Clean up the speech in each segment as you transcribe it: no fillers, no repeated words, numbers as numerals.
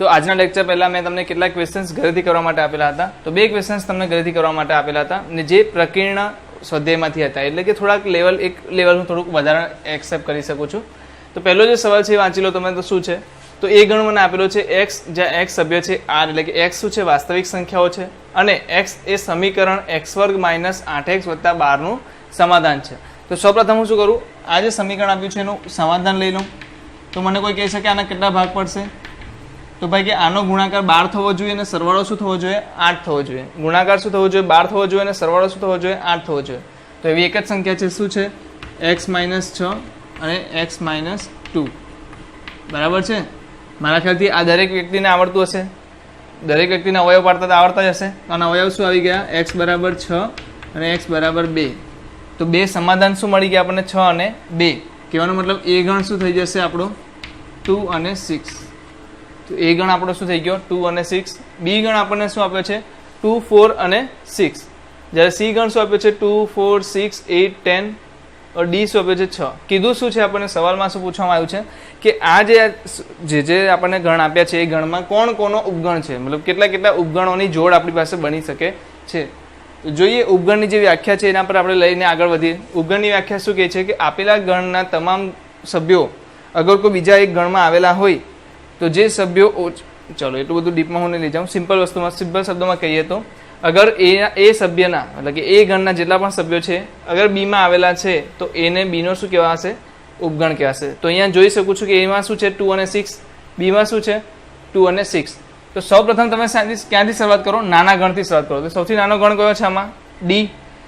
તો આજના લેક્ચર પહેલાં મેં તમને કેટલાક ક્વેશ્ચન્સ ઘરેથી કરવા માટે આપેલા હતા. તો 2 ક્વેશ્ચન્સ તમને ઘરેથી કરવા માટે આપેલા હતા અને જે પ્રકીર્ણ સ્વાધ્યાયમાંથી હતા, એટલે કે થોડાક એક લેવલ હું થોડુંક વધારે એક્સેપ્ટ કરી શકું છું. તો પહેલો જે સવાલ છે એ વાંચી લો તમે. તો શું છે? તો એ ગણ મને આપેલો છે x, જ્યાં x સભ્ય છે r, એટલે કે x શું છે? વાસ્તવિક સંખ્યાઓ છે અને x એ સમીકરણ x² - 8x + 12 નું સમાધાન છે. તો સૌપ્રથમ હું શું કરું? આ જે સમીકરણ આપ્યું છે એનું સમાધાન લઈ લઉં. તો મને કોઈ કહી શકે આના કેટલા ભાગ પડશે? તો ભાઈ કે આનો ગુણાકાર 12 થવો જોઈએ અને સરવાળો શું થવો જોઈએ? 8 થવો જોઈએ. ગુણાકાર શું થવો જોઈએ? 12 થવો જોઈએ અને સરવાળો શું થવો જોઈએ? 8 થવો જોઈએ. તો એવી એક જ સંખ્યા છે, શું છે? x - 6 અને x - 2. બરાબર છે? મારા ખ્યાલથી આ દરેક વ્યક્તિને આવડતું હશે. દરેક વ્યક્તિને અવયવ પાડતા આવડતા જ હશે. આના અવયવ શું આવી ગયા? x = 6 અને x = 2. તો બે સમાધાન શું મળી ગયા આપણને? 6 અને 2. કહેવાનો મતલબ એ ગણ શું થઈ જશે આપણો? 2 અને 6. તો એ ગણ આપણો શું થઈ ગયો? 2 અને 6. બી ગણ આપણને શું આપ્યો છે? 2, 4 અને 6. જ્યારે સી ગણ શું આપ્યો છે? 2, 4, 6, 8, 10. और डी શું આપ્યો છે? 6. કીધું શું છે આપણને? સવાલમાં શું પૂછવામાં આવ્યું છે કે આ જે આપણને ગણ આપ્યા છે એ ગણમાં કોણ કોનો ઉપગણ છે, મતલબ કેટલા કેટલા ઉપગણોની જોડ આપણી પાસે બની શકે છે. તો જોઈએ ઉપગણની જે વ્યાખ્યા છે એના પર આપણે લઈને આગળ વધીએ. ઉપગણની વ્યાખ્યા શું કહે છે કે આપેલા ગણના તમામ સભ્યો અગર કોઈ બીજા એક ગણમાં આવેલા હોય તો જે સભ્યો, ચલો એટલું બધું ડીપમાં હું નહીં લઈ જાઉં, સિમ્પલ વસ્તુમાં, સિમ્પલ શબ્દોમાં કહીએ તો અગર એ સભ્યના, મતલબ કે એ ગણના જેટલા પણ સભ્યો છે અગર બીમાં આવેલા છે તો એને બીનો શું કહેવાશે? ઉપગણ કહેવાશે. તો અહીંયા જોઈ શકું છું કે એમાં શું છે? 2 અને 6. બીમાં શું છે? 2 અને 6. તો સૌપ્રથમ તમે ક્યાંથી શરૂઆત કરો? નાના ગણથી શરૂઆત કરો. તો સૌથી નાનો ગણ કયો છે આમાં? ડી.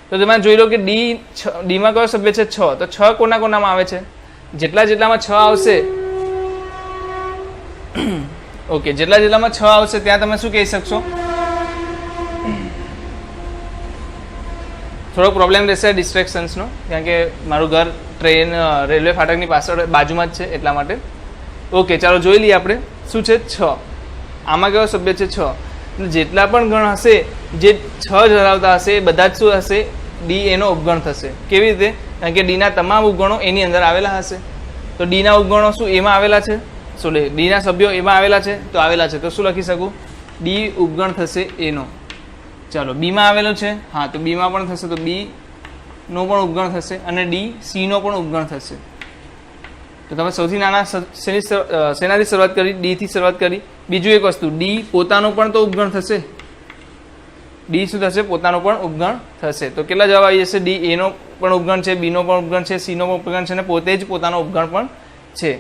તો તમે જોઈ લો કે ડીમાં કયો સભ્ય છે? 6. તો 6 કોના કોનામાં આવે છે? જેટલામાં 6 આવશે, ઓકે, જેટલામાં 6 આવશે ત્યાં તમે શું કહી શકશો? થોડો પ્રોબ્લેમ રહેશે ડિસ્ટ્રેક્શન્સનો, કારણ કે મારું ઘર ટ્રેન રેલવે ફાટકની પાછળ બાજુમાં જ છે એટલા માટે. ઓકે, ચાલો જોઈ લઈએ આપણે. શું છે? 6. આમાં કયો સભ્ય છે? 6. જેટલા પણ ગણ હશે જે 6 ધરાવતા હશે એ બધા જ શું હશે? ડી એનો ઉપગણ થશે. કેવી રીતે? કારણ કે ડીના તમામ ઉપગણો એની અંદર આવેલા હશે. તો ડીના ઉપગણો શું એમાં આવેલા છે? ડીના સભ્યો એમાં આવેલા છે. તો આવેલા છે તો શું લખી શકું? ડી ઉપગણ થશે એનો. ચાલો બીમાં આવેલો છે, હા, તો બીમાં પણ થશે, તો બી નો પણ ઉપગણ થશે અને ડી સી નો પણ ઉપગણ થશે. તો તમે સૌથી નાના શેનાથી શરૂઆત કરી? ડી થી શરૂઆત કરી. બીજું એક વસ્તુ, ડી પોતાનો પણ તો ઉપગણ થશે. ડી શું થશે? પોતાનો પણ ઉપગણ થશે. તો કેટલા જવાબ આવી જશે? ડી એનો પણ ઉપગણ છે, બી નો પણ ઉપગણ છે, સી નો પણ ઉપગણ છે અને પોતે જ પોતાનો ઉપગણ પણ છે.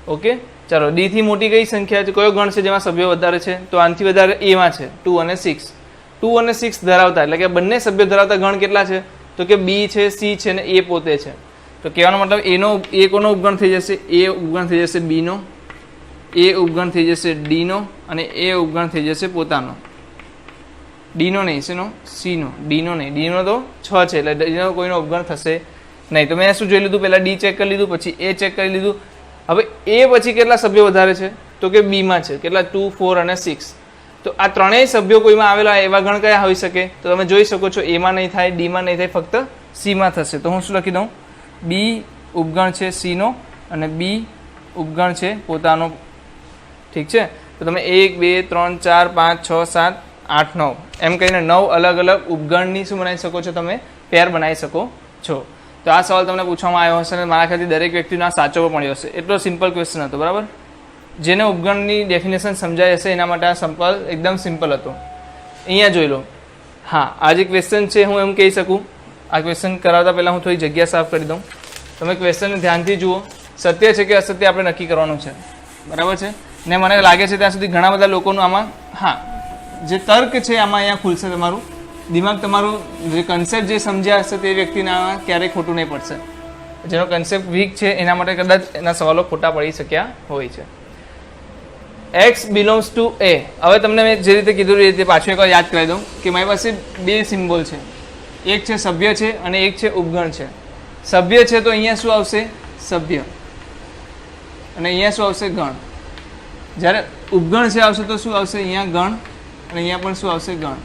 ઓકે, ચાલો ડી થી મોટી કઈ સંખ્યા છે? કયો ગણ છે જેમાં સભ્યો વધારે છે? તો આનાથી વધારે એમાં છે 2 અને 6. 2 અને 6 ધરાવતા, એટલે કે બંને સભ્યો ધરાવતા ગણ કેટલા છે? તો કે બી છે, સી છે અને એ પોતે છે. તો કહેવાનો મતલબ એ કોનો ઉપગણ થઈ જશે? એ ઉપગણ થઈ જશે બીનો, એ ઉપગણ થઈ જશે ડીનો અને એ ઉપગણ થઈ જશે પોતાનો. ડીનો નહીં, શેનો? સીનો. ડીનો નહીં, ડીનો તો 6 છે એટલે ડીનો કોઈનો ઉપગણ થશે નહીં. તો મેં શું જોઈ લીધું? પહેલાં ડી ચેક કરી લીધું, પછી એ ચેક કરી લીધું. હવે એ પછી કેટલા સભ્યો વધારે છે? તો કે બીમાં છે. કેટલા? 2, 4 અને 6. તો આ ત્રણેય સભ્યો કોઈમાં આવેલા એવા ગણ કયા હોઈ શકે? તો તમે જોઈ શકો છો એમાં નહીં થાય, ડીમાં નહીં થાય, ફક્ત સીમાં થશે. તો હું શું લખી દઉં? બી ઉપગણ છે સીનો અને બી ઉપગણ છે પોતાનો. ઠીક છે? તો તમે 1, 2, 3, 4, 5, 6, 7, 8, 9 એમ કહીને 9 અલગ અલગ ઉપગણની શું બનાવી શકો છો? તમે પેર બનાવી શકો છો. તો આ સવાલ તમને પૂછવામાં આવ્યો હશે અને મારા ખ્યાલથી દરેક વ્યક્તિનો આ સાચો પડ્યો હશે. એટલો સિમ્પલ ક્વેશ્ચન હતો, બરાબર? જેને ઉપગણની ડેફિનેશન સમજાય હશે એના માટે આ સિમ્પલ, એકદમ સિમ્પલ હતો. અહીંયા જોઈ લો. હા, આ જે ક્વેશ્ચન છે હું એમ કહી શકું, આ ક્વેશ્ચન કરાવતા પહેલાં હું થોડી જગ્યા સાફ કરી દઉં. તમે ક્વેશ્ચનને ધ્યાનથી જુઓ. સત્ય છે કે અસત્ય આપણે નક્કી કરવાનું છે, બરાબર છે ને? મને લાગે છે ત્યાં સુધી ઘણા બધા લોકોનું આમાં, હા, જે તર્ક છે આમાં અહીંયા ખુલશે. તમારું દિમાગ, તમારું જે કન્સેપ્ટ જે સમજ્યા હશે તે વ્યક્તિને આમાં ક્યારેય ખોટું નહીં પડશે. જેનો કન્સેપ્ટ વીક છે એના માટે કદાચ એના સવાલો ખોટા પડી શક્યા હોય છે. x belongs to a. હવે તમને મેં જે રીતે કીધું એ રીતે પાછું એકવાર યાદ કરાવી દઉં કે મારી પાસે બે સિમ્બોલ છે. એક છે સભ્ય છે અને એક છે ઉપગણ છે. સભ્ય છે તો અહીંયા શું આવશે? સભ્ય. અને અહીંયા શું આવશે? ગણ. જ્યારે ઉપગણ છે આવશે તો શું આવશે? અહીંયા ગણ અને અહીંયા પણ શું આવશે? ગણ.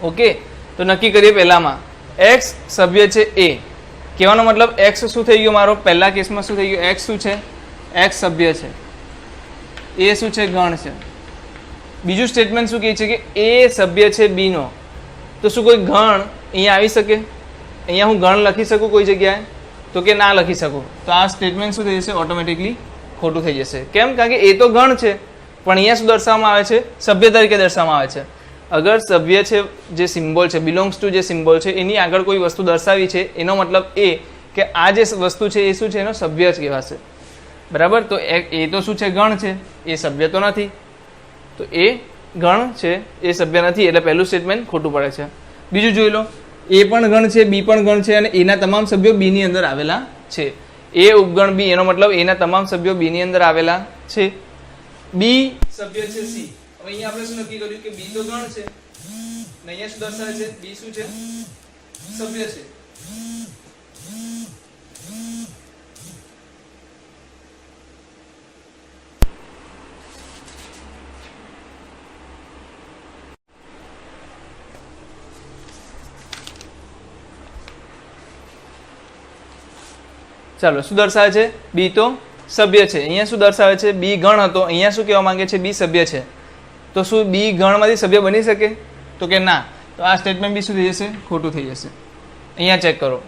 ઓકે, તો નક્કી કરીએ. પહેલામાં x સભ્ય છે a. કહેવાનો મતલબ x શું થઈ ગયો મારો? પહેલા કેસમાં શું થઈ ગયું? x શું છે? x સભ્ય છે. એ શું છે? ગણ છે. બીજું સ્ટેટમેન્ટ શું કહે છે કે એ સભ્ય છે બી નો. તો શું કોઈ ગણ અહીંયા આવી શકે? અહીંયા હું ગણ લખી શકું કોઈ જગ્યાએ? તો કે ના લખી શકું. તો આ સ્ટેટમેન્ટ શું થઈ જશે? ઓટોમેટિકલી ખોટું થઈ જશે. કેમ? કારણ કે એ તો ગણ છે, પણ અહીંયા શું દર્શાવવામાં આવે છે? સભ્ય તરીકે દર્શાવવામાં આવે છે. અગર સભ્ય છે જે સિમ્બોલ છે, બિલોંગ્સ ટુ જે સિમ્બોલ છે, એની આગળ કોઈ વસ્તુ દર્શાવી છે, એનો મતલબ એ કે આ જે વસ્તુ છે એ શું છે? એનો સભ્ય જ કહેવાશે. બરાબર? તો એ તો શું છે? ગણ છે. એ સભ્ય તો નથી. તો એ ગણ છે, એ સભ્ય નથી. એટલે પહેલું સ્ટેટમેન્ટ ખોટું પડે છે. બીજું જોઈ લો, એ પણ ગણ છે, બી પણ ગણ છે, અને એના તમામ સભ્યો બી ની અંદર આવેલા છે. એ ઉપગણ બી, એનો મતલબ એના તમામ સભ્યો બી ની અંદર આવેલા છે. બી સભ્ય છે સી. હવે અહીંયા આપણે શું નક્કી કર્યું કે બી તો ગણ છે, અને અહીંયા શું દર્શાવે છે? બી શું છે? સભ્ય છે. ચાલો, શું દર્શાવે છે? બી તો સભ્ય છે. અહીંયા શું દર્શાવે છે? બી ગણ હતો. અહીંયા શું કહેવા માંગે છે? બી સભ્ય છે. તો શું બી ગણમાંથી સભ્ય બની શકે? તો કે ના. તો આ સ્ટેટમેન્ટ બી શું થઈ જશે? ખોટું થઈ જશે. અહીંયા ચેક કરો,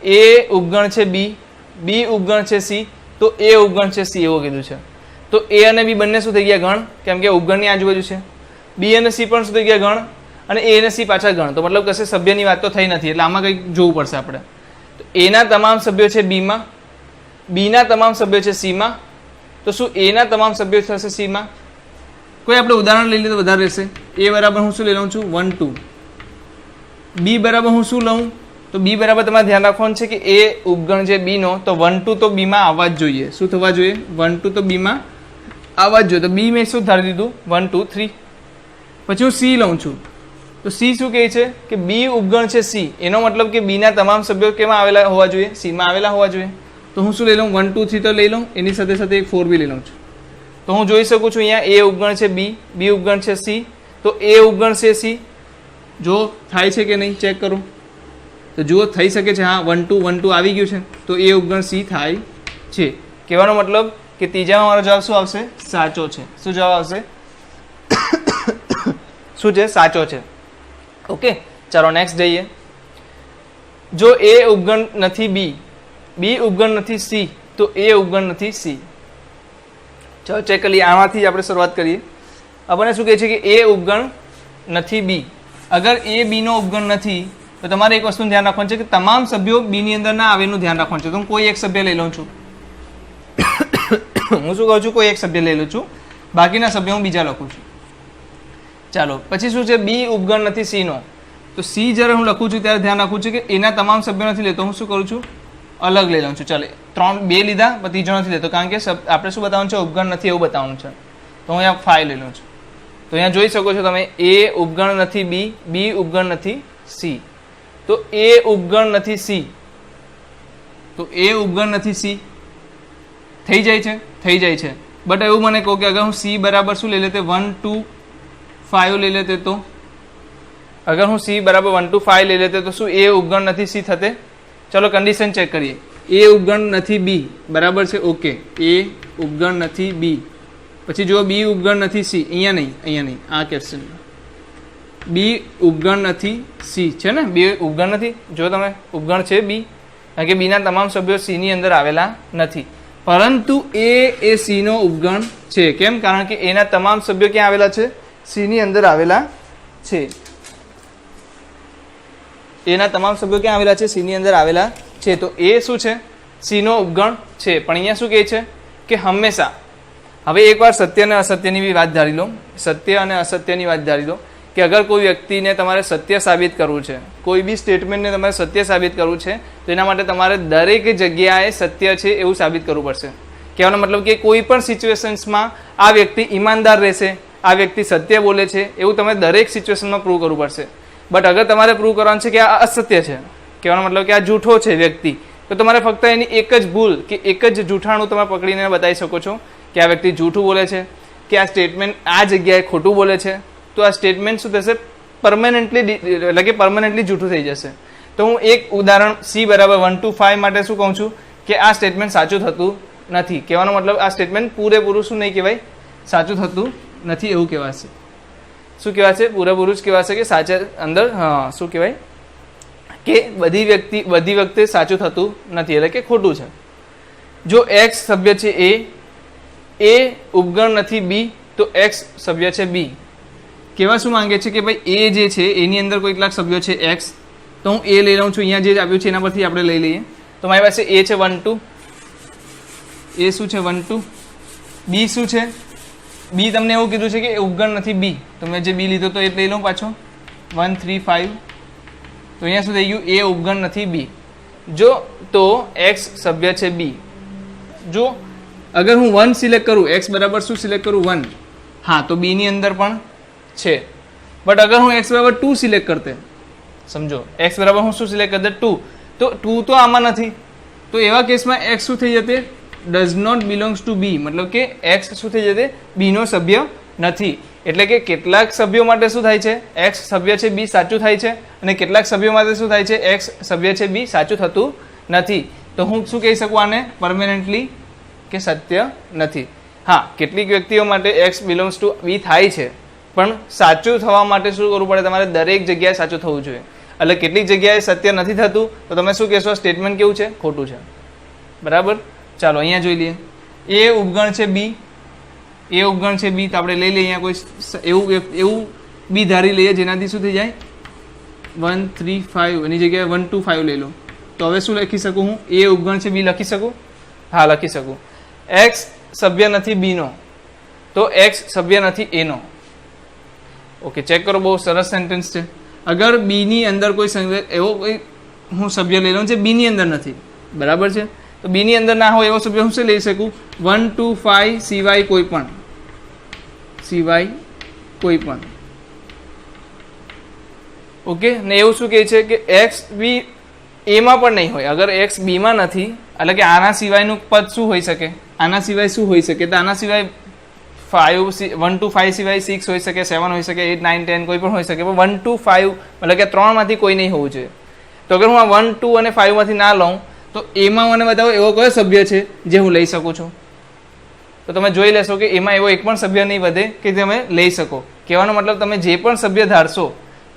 એ ઉપગણ છે બી, બી ઉપગણ છે સી, તો એ ઉપગણ છે સી એવું કીધું છે. તો એ અને બી બંને શું થઈ ગયા? ગણ, કેમ કે ઉપગણની આજુબાજુ છે. બી અને સી પણ શું થઈ ગયા? ગણ, અને એ અને સી પાછા ગણ. તો મતલબ કશે સભ્યની વાત તો થઈ નથી. એટલે આમાં કંઈક જોવું પડશે આપણે. તો એના તમામ સભ્યો છે બીમાં, બીના તમામ સભ્યો છે સીમાં. તો શું એના તમામ સભ્યો થશે સીમાં? કોઈ આપણે ઉદાહરણ લઈ લઈએ તો વધારે રહેશે. એ બરાબર હું શું લઈ લઉં છું? 1 2. બી બરાબર હું શું લઉં? તો બી બરાબર તમારે ધ્યાન રાખવાનું છે કે એ ઉપગણ છે બી નો, તો 1 2 તો બીમાં આવવા જ જોઈએ. શું થવા જોઈએ? 1 2 તો બીમાં આવવા જ જોઈએ. તો બી મેં શું ધારી દીધું? 1 2 3. પછી હું સી લઉં છું. તો સી શું કહે છે કે બી ઉપગણ છે સી, એનો મતલબ કે બીના તમામ સભ્યો કેમાં આવેલા હોવા જોઈએ? સીમાં આવેલા હોવા જોઈએ. તો હું શું લઈ લઉં? 1 2 3 તો લઈ લઉં, એની સાથે સાથે એક 4 બી લઈ લઉં છું. તો હું જોઈ શકું છું અહીંયા એ ઉપગણ છે બી, બી ઉપગણ છે સી, તો એ ઉપગણ છે સી. જો થાય છે કે નહીં ચેક કરો. તો જુઓ થઈ શકે છે. હા, 1 2 આવી ગયું છે. તો એ ઉપગણ સી થાય છે. કહેવાનો મતલબ કે ત્રીજામાં મારો જવાબ શું આવશે? સાચો છે. શું જવાબ આવશે? શું છે? સાચો છે. ઓકે, ચાલો નેક્સ્ટ જઈએ. જો એ ઉપગણ નથી બી, બી ઉપગણ નથી સી, તો એ ઉપગણ નથી સી. ચાલો ચેક કરીએ. આમાંથી આપણે શરૂઆત કરીએ. આપણને શું કહે છે કે એ ઉપગણ નથી બી. અગર એ બી નો ઉપગણ નથી, તો તમારે એક વસ્તુનું ધ્યાન રાખવાનું છે કે તમામ સભ્યો બી ની અંદર ના આવે એનું ધ્યાન રાખવાનું છે. તો હું કોઈ એક સભ્ય લઈ લઉં છું. હું શું કહું છું? કોઈ એક સભ્ય લઈ લઉં છું, બાકીના સભ્યો હું બીજા લખું છું. ચાલો, પછી શું છે? બી ઉપગણ નથી સી નો. તો સી જ્યારે હું લખું છું ત્યારે ધ્યાન રાખું છું કે એના તમામ સભ્યો નથી લેતો. હું શું કરું છું? અલગ લઈ લઉં છું. ચાલે, 2 લીધા, પણ ત્રીજો નથી લેતો, કારણ કે આપણે શું બતાવવાનું છે? ઉપગણ નથી એવું બતાવવાનું છે. તો હું અહીંયા 5 લઈ લઉં છું. તો અહીંયા જોઈ શકો છો તમે, એ ઉપગણ નથી બી, બી ઉપગણ નથી સી, તો એ ઉપગણ નથી સી, તો એ ઉપગણ નથી સી. થઈ જાય છે? થઈ જાય છે. બટ એવું મને કહો કે અગર હું સી બરાબર શું લઈ લેતે? 1 2 5 લઈ લેતે, તો અગર હું સી બરાબર 1 2 5 લઈ લેતે, તો શું એ ઉપગણ નથી સી થતે? ચલો કન્ડિશન ચેક કરીએ. એ ઉપગણ નથી બી, બરાબર છે, ઓકે. એ ઉપગણ નથી બી. પછી જો બી ઉપગણ નથી સી, અહીંયા નહીં, અહીંયા નહીં, આ ક્વેશ્ચન. બી ઉપગણ નથી સી છે ને? બી ઉપગણ નથી. જો તમે ઉપગણ છે બી, કારણ કે બીના તમામ સભ્યો સી ની અંદર આવેલા નથી, પરંતુ એ સી નો ઉપગણ છે. કેમ? કારણ કે એના તમામ સભ્યો ક્યાં આવેલા છે? સી ની અંદર આવેલા છે. એના તમામ સભ્યો ક્યાં આવેલા છે? સી ની અંદર આવેલા છે. તો એ શું છે? સી નો ઉપગણ છે. પણ અહીંયા શું કહે છે કે હંમેશા, હવે એકવાર સત્ય અને અસત્યની બી વાત ધારી લો. સત્ય અને અસત્યની વાત ધારી લો કે અગર કોઈ વ્યક્તિને તમારે સત્ય સાબિત કરવું છે, કોઈ બી સ્ટેટમેન્ટને તમારે સત્ય સાબિત કરવું છે, તો એના માટે તમારે દરેક જગ્યાએ સત્ય છે એવું સાબિત કરવું પડશે. કહેવાનો મતલબ કે કોઈ પણ સિચ્યુએશન્સમાં આ વ્યક્તિ ઈમાનદાર રહેશે, આ વ્યક્તિ સત્ય બોલે છે, એવું તમે દરેક સિચ્યુએશનમાં પ્રૂવ કરવું પડશે. બટ અગર તમારે પ્રૂવ કરવાનું છે કે આ અસત્ય છે, કહેવાનો મતલબ કે આ જૂઠો છે વ્યક્તિ, તો તમારે ફક્ત એની એક જ ભૂલ કે એક જ જૂઠાણું તમે પકડીને બતાવી શકો છો કે આ વ્યક્તિ જૂઠું બોલે છે, કે આ સ્ટેટમેન્ટ આ જગ્યાએ ખોટું બોલે છે. તો આ સ્ટેટમેન્ટ શું થશે? પરમનન્ટલી જૂઠું થઈ જશે. તો હું એક ઉદાહરણ સી બરાબર 1 2 5 માટે શું કહું છું કે આ સ્ટેટમેન્ટ સાચું થતું નથી. કહેવાનો મતલબ આ સ્ટેટમેન્ટ પૂરેપૂરું શું નહીં કહેવાય? સાચું થતું નથી એવું કહેવાશે. શું કહેવાશે? પૂરેપૂરું જ કહેવાશે કે સાચા અંદર શું કહેવાય કે બધી વખતે સાચું થતું નથી, એટલે કે ખોટું છે. જો એક્સ સભ્ય છે એ ઉપગણ નથી બી, તો એક્સ સભ્ય છે બી. કેવા શું માંગે છે કે ભાઈ એ જે છે એની અંદર કોઈ કેટલાક સભ્યો છે એક્સ, તો હું એ લઈ લઉં છું. અહીંયા જે આપ્યું છે એના પરથી આપણે લઈ લઈએ. તો મારી પાસે એ છે 1 2, એ શું છે 1 2, બી શું છે? બી તમને એવું કીધું છે કે એ ઉપગણ નથી બી, તો મેં જે બી લીધો તો એ લઈ લઉં પાછો 1 3 5. તો અહીંયા શું થઈ ગયું? એ ઉપગણ નથી બી. જો તો એક્સ સભ્ય છે બી. જો અગર હું 1 સિલેક્ટ કરું, એક્સ બરાબર શું સિલેક્ટ કરું? 1, હા, તો બી ની અંદર પણ છે. બટ અગર હું એક્સ બરાબર 2 સિલેક્ટ કરતે, સમજો એક્સ બરાબર હું શું સિલેક્ટ કરતે 2, તો 2 તો આમાં નથી. તો એવા કેસમાં એક્સ શું થઈ જતે? ડઝ નોટ બિલોંગ્સ ટુ બી, મતલબ કે એક્સ શું થઈ જતે? બીનો સભ્ય નથી. એટલે કે કેટલાક સભ્યો માટે શું થાય છે? એક્સ સભ્ય છે બી સાચું થાય છે, અને કેટલાક સભ્યો માટે શું થાય છે? એક્સ સભ્ય છે બી સાચું થતું નથી. તો હું શું કહી શકું આને? પરમેનન્ટલી કે સત્ય નથી. હા, કેટલીક વ્યક્તિઓ માટે એક્સ બિલોંગ્સ ટુ બી થાય છે, પણ સાચું થવા માટે શું કરવું પડે? તમારે દરેક જગ્યાએ સાચું થવું જોઈએ. એટલે કેટલીક જગ્યાએ સત્ય નથી થતું, તો તમે શું કહેશો? સ્ટેટમેન્ટ કેવું છે? ખોટું છે. બરાબર. ચાલો અહીંયા જોઈ લઈએ. એ ઉપગણ છે બી, એ ઉપગણ છે બી, તો આપણે લઈ લઈએ અહીંયા કોઈ એવું બી ધારી લઈએ જેનાથી શું થઈ જાય? 1 3 5 એની જગ્યાએ 1 2 5 લઈ લો. તો હવે શું લખી શકું હું? એ ઉપગણ છે બી લખી શકું? હા, લખી શકું. એક્સ સભ્ય નથી બીનો, તો એક્સ સભ્ય નથી એનો. ઓકે, ચેક કરો, બહુ સરસ સેન્ટેન્સ છે. અગર બી ની અંદર કોઈ એવો કોઈ હું સભ્ય લઈ લઉં જે બી ની અંદર નથી, બરાબર છે, તો બી ની અંદર ના હોય એવો સભ્ય હું શું લઈ શકું? 1 2 5 સિવાય કોઈ પણ, સિવાય કોઈ પણ. ઓકે, ને એવું શું કહે છે કે એક્સ બી એમાં પણ નહીં હોય. અગર એક્સ બીમાં નથી, એટલે કે આના સિવાયનું પદ શું હોઈ શકે? આના સિવાય શું હોઈ શકે? તો આના સિવાય 1 2 5 સિવાય 6 હોઈ શકે, 7 હોઈ શકે, 8 9 10 કોઈ પણ હોઈ શકે, પણ 1 2 5 મતલબ કે 3 માંથી કોઈ નહીં હોવું જોઈએ. તો અગર હું આ 1 2 અને 5 માંથી ના લઉં, તો એમાં મને બતાવો એવો કયો સભ્ય છે જે હું લઈ શકું છું? તો તમે જોઈ લેશો કે એમાં એવો એક પણ સભ્ય નહીં વધે કે તમે લઈ શકો. કહેવાનો મતલબ તમે જે પણ સભ્ય ધારશો,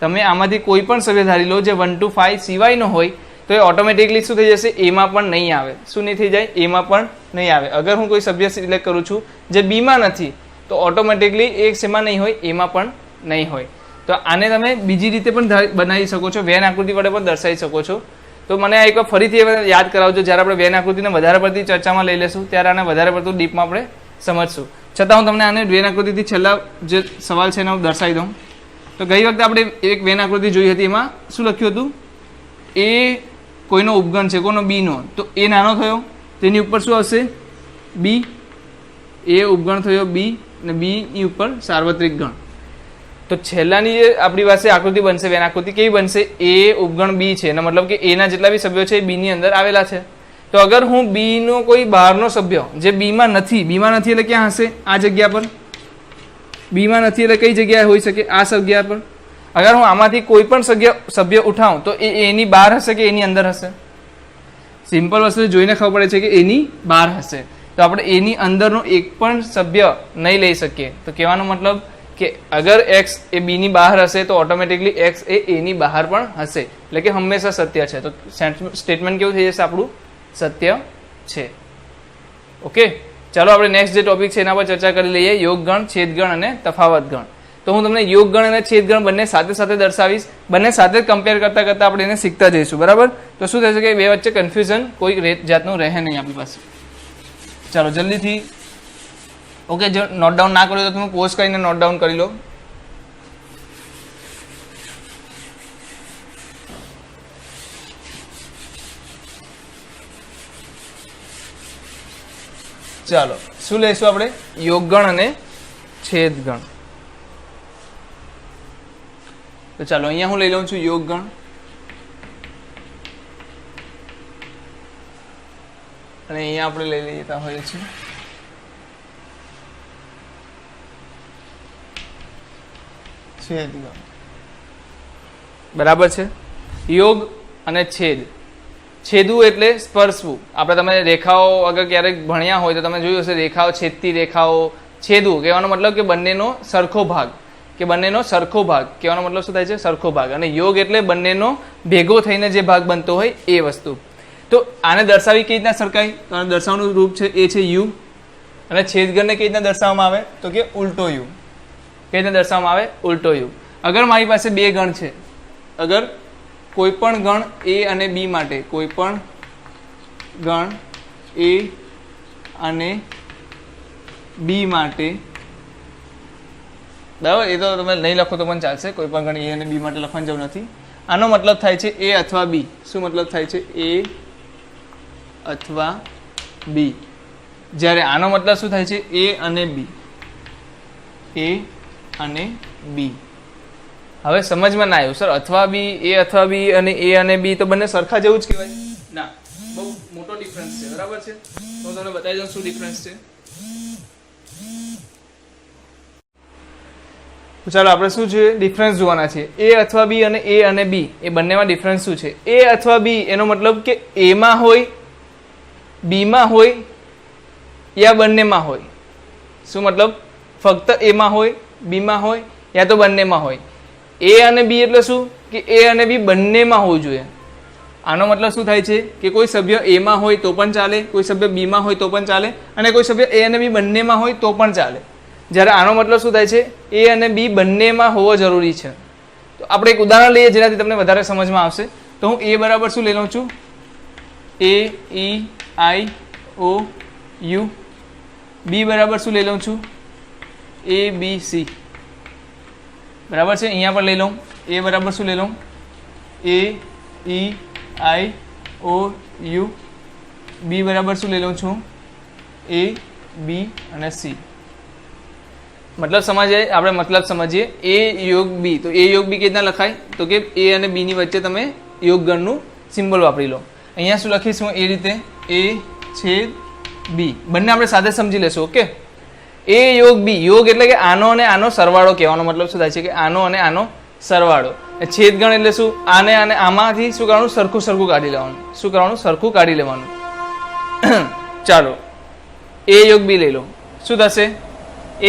તમે આમાંથી કોઈ પણ સભ્ય ધારી લો જે 1 2 5 સિવાયનો હોય, તો એ ઓટોમેટિકલી શું થઈ જશે? એમાં પણ નહીં આવે. શું નહીં થઈ જાય? એમાં પણ નહીં આવે. અગર હું કોઈ સભ્ય સિલેક્ટ કરું છું જે બીમાં નથી, તો ઓટોમેટિકલી એ શેમાં નહીં હોય? એમાં પણ નહીં હોય. તો આને તમે બીજી રીતે પણ બનાવી શકો છો, વેન આકૃતિ વડે પણ દર્શાવી શકો છો. તો મને આ એકવાર ફરીથી યાદ કરાવજો. જ્યારે આપણે વેન આકૃતિને વધારે પડતી ચર્ચામાં લઈ લેશું ત્યારે આને વધારે પડતું ડીપમાં આપણે સમજશું. છતાં હું તમને આને વેન આકૃતિથી છેલ્લા જે સવાલ છે એને હું દર્શાવી દઉં. તો ગઈ વખતે આપણે એક વેન આકૃતિ જોઈ હતી, એમાં શું લખ્યું હતું? એ કોઈનો ઉપગણ છે, કોનો? બીનો. તો એ નાનો થયો, તેની ઉપર શું હશે? બી. એ ઉપગણ થયો બી, અને બી ની ઉપર સાર્વત્રિક ગણ. તો છેલ્લાની જે આપણી પાસે આકૃતિ બનશે, વેન આકૃતિ કેવી બનશે? એ ઉપગણ બી છે, એનો મતલબ કે એના જેટલા બી સભ્યો છે એ બી ની અંદર આવેલા છે. તો અગર હું બી નો કોઈ બહારનો સભ્ય જે બીમાં નથી એટલે ક્યાં હશે? આ જગ્યા પર. બીમાં નથી એટલે કઈ જગ્યાએ હોઈ શકે? આ જગ્યા પર. અગર હું આમાંથી કોઈ પણ સભ્ય ઉઠાવું, તો એ એની બહાર હશે કે એની અંદર હશે? સિમ્પલ વસ્તુ જોઈને ખબર પડે છે કે એની બહાર હશે. તો આપણે એની અંદરનો એક પણ સભ્ય નહીં લઈ શકીએ. તો કહેવાનો મતલબ કે અગર એક્સ એ બી ની બહાર હશે, તો ઓટોમેટિકલી એક્સ એ એની બહાર પણ હશે. એટલે કે હંમેશા સત્ય છે. તો સ્ટેટમેન્ટ કેવું થઈ જશે આપણું? સત્ય છે. ઓકે, ચાલો આપણે નેક્સ્ટ જે ટોપિક છે એના પર ચર્ચા કરી લઈએ. યોગગણ, છેદગણ અને તફાવત ગણ. તો હું તમને યોગગણ અને છેદગણ બંને સાથે સાથે દર્શાવીશ. બંને સાથે જ કમ્પેર કરતા કરતા આપણે એને શીખતા જઈશું. બરાબર? તો શું થશે કે બે વચ્ચે કન્ફ્યુઝન કોઈ જાતનું રહે નહીં આપણી પાસે. ચાલો જલ્દીથી. ઓકે, જો નોટ ડાઉન ના કર્યો તો તમે પોઝ કરીને નોટ ડાઉન કરી લો. ચાલો શું લઈશું આપણે? યોગગણ અને છેદગણ. તો ચાલો અહીંયા હું લઈ લઉં છું યોગગણ, અને અહીંયા આપણે લઈ લેતા હોઈએ છીએ છેદગણ. બરાબર છે? યોગ અને છેદ. છેદવું એટલે સ્પર્શવું. આપણે તમે રેખાઓ અગર ક્યારેક ભણ્યા હોય તો તમે જોયું હશે, રેખાઓ, છેદતી રેખાઓ, છેદવું કહેવાનો મતલબ કે બંનેનો સરખો ભાગ, કે બંનેનો સરખો ભાગ કહેવાનો મતલબ શું થાય છે? સરખો ભાગ. અને યોગ એટલે બંનેનો ભેગો થઈને જે ભાગ બનતો હોય એ વસ્તુ. તો આને દર્શાવી કઈ રીતના સરખાય? તો આને દર્શાવવાનું રૂપ છે એ છે યુ. અને છેદગણને કઈ રીતના દર્શાવવામાં આવે? તો કે ઉલટો યુ. કઈ રીતના દર્શાવવામાં આવે? ઉલટો યુ. અગર મારી પાસે બે ગણ છે, અગર કોઈ પણ ગણ એ અને બી માટે, કોઈ પણ ગણ એ અને બી માટે, બરાબર, એ તો તમે નહીં લખો તો પણ ચાલશે, કોઈ પણ ગણ એ અને બી માટે લખવાની જરૂર નથી. આનો મતલબ થાય છે એ અથવા બી. શું મતલબ થાય છે? એ અથવા બી. જ્યારે આનો મતલબ શું થાય છે? એ અને બી. એ અને બી. હવે સમજમાં ના આવ્યું સર, અથવા બી, એ અથવા બી અને એ અને બી તો બંને સરખા જેવું જ કહેવાય? ના, બહુ મોટો ડિફરન્સ છે, બરાબર છે. તો હું તમને બતાવી દઉં શું ડિફરન્સ છે. ચાલો આપણે શું છે ડિફરન્સ જોવાના છે. એ અથવા બી અને એ અને બી એ બંનેમાં ડિફરન્સ શું છે? એ અથવા બી એનો મતલબ કે એમાં હોય, બીમાં હોય, યા બંનેમાં હોય. શું મતલબ? ફક્ત એમાં હોય, બીમાં હોય, યા તો બંનેમાં હોય. એ અને બી એટલે શું? કે એ અને બી બંનેમાં હોવું જોઈએ. આનો મતલબ શું થાય છે? કે કોઈ સભ્ય એમાં હોય તો પણ ચાલે, કોઈ સભ્ય બીમાં હોય તો પણ ચાલે, અને કોઈ સભ્ય એ અને બી બંનેમાં હોય તો પણ ચાલે. જ્યારે આનો મતલબ શું થાય છે? એ અને બી બંનેમાં હોવો જરૂરી છે. તો આપણે એક ઉદાહરણ લઈએ જેનાથી તમને વધારે સમજમાં આવશે. તો હું એ બરાબર શું લઈ લઉં છું? એ ઈ આઈ ઓ યુ. બી બરાબર શું લઈ લઉં છું? એ બી સી. બરાબર છે. અહીંયા પણ લઈ લઉં. એ બરાબર શું લઈ લઉં? એ ઈ આઈ ઓ યુ. બી બરાબર શું લઈ લઉં છું? એ બી અને સી. મતલબ સમજીએ આપણે, મતલબ સમજીએ. એ યોગ બી. તો એ યોગ બી કેવી રીતના લખાય? તો કે એ અને બી ની વચ્ચે તમે યોગ ગણનું સિમ્બોલ વાપરી લો. અહીંયા શું લખીશું? એ રીતે એ છેદ બી. બંને આપણે સાથે સમજી લેશું. ઓકે. એ યોગ બી. યોગ એટલે કે આનો અને આનો સરવાળો કહેવાનો મતલબ શું થાય છે? કે આનો અને આનો સરવાળો. છેદગણ એટલે શું? આને અને આમાંથી શું કરવાનું? સરખું સરખું કાઢી લેવાનું. શું કરવાનું? સરખું કાઢી લેવાનું. ચાલો એ યોગ બી લઈ લો. શું થશે?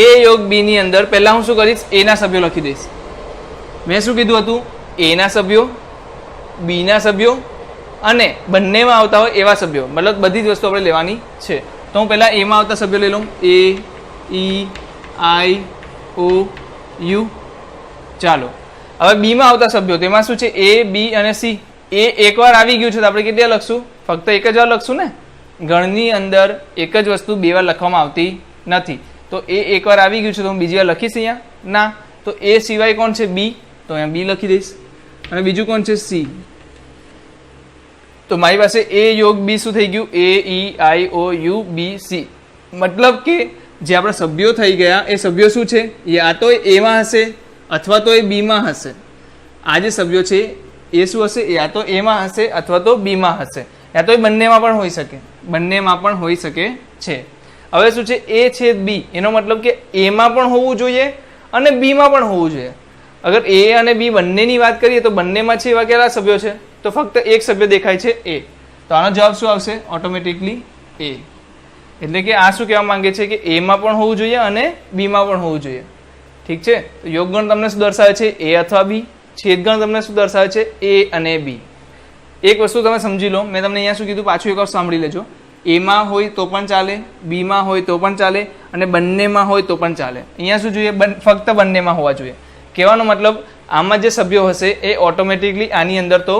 એ યોગ બી ની અંદર પહેલા હું શું કરીશ? એ ના સભ્યો લખી દઈશ. મેં શું કીધું હતું? એ ના સભ્યો, બી ના સભ્યો અને બંનેમાં આવતા હોય એવા સભ્યો, મતલબ બધી જ વસ્તુ આપણે લેવાની છે. તો હું પહેલા એમાં આવતા સભ્યો લઈ લઉં. એ ઈ આઈ ઓ યુ. ચાલો હવે બીમાં આવતા સભ્યો, તેમાં શું છે? એ બી અને સી. એ એકવાર આવી ગયું છે તો આપણે કેટલા લખશું? ફક્ત એક જ વાર લખશું ને. ગણની અંદર એક જ વસ્તુ બે વાર લખવામાં આવતી નથી. તો એ એકવાર આવી ગયું છે તો હું બીજી વાર લખીશ અહીંયા? ના. તો એ સિવાય કોણ છે? બી. તો અહીંયા બી લખી દઈશ. અને બીજું કોણ છે? સી. તો મારી પાસે એ યોગ બી શું થઈ ગયું? એ ઈ આઈ ઓ યુ બી સી. મતલબ કે જે આપણા સભ્યો થઈ ગયા એ સભ્યો શું છે? યા તો એમાં હશે અથવા તો એ બીમાં હશે. આ જે સભ્યો છે એ શું હશે? યા તો એમાં હશે અથવા તો બીમાં હશે, યા તો એ બંનેમાં પણ હોઈ શકે. બંનેમાં પણ હોઈ શકે છે. હવે શું છે? એ છેદ બી. એનો મતલબ કે એમાં પણ હોવું જોઈએ અને બીમાં પણ હોવું જોઈએ. અગર એ અને બી બંનેની વાત કરીએ તો બંનેમાં છે એવા કેટલા સભ્યો છે? તો ફક્ત એક સભ્ય દેખાય છે, એ. તો આનો જવાબ શું આવશે? ઓટોમેટિકલી એ. એટલે કે આ શું કહેવા માંગે છે? કે એમાં પણ હોવું જોઈએ અને બીમાં પણ હોવું જોઈએ. ઠીક છે. તો યોગગણ તમને શું દર્શાવે છે? એ અથવા બી. છેદગણ તમને શું દર્શાવે છે? એ અને બી. એક વસ્તુ તમે સમજી લો. મેં તમને અહીંયા શું કીધું? પાછું એક વાર સાંભળી લેજો. એમાં હોય તો પણ ચાલે, બીમાં હોય તો પણ ચાલે, અને બંનેમાં હોય તો પણ ચાલે. અહીંયા શું જોઈએ? ફક્ત બંનેમાં હોવા જોઈએ. કહેવાનો મતલબ આમાં જે સભ્યો હશે એ ઓટોમેટિકલી આની અંદર તો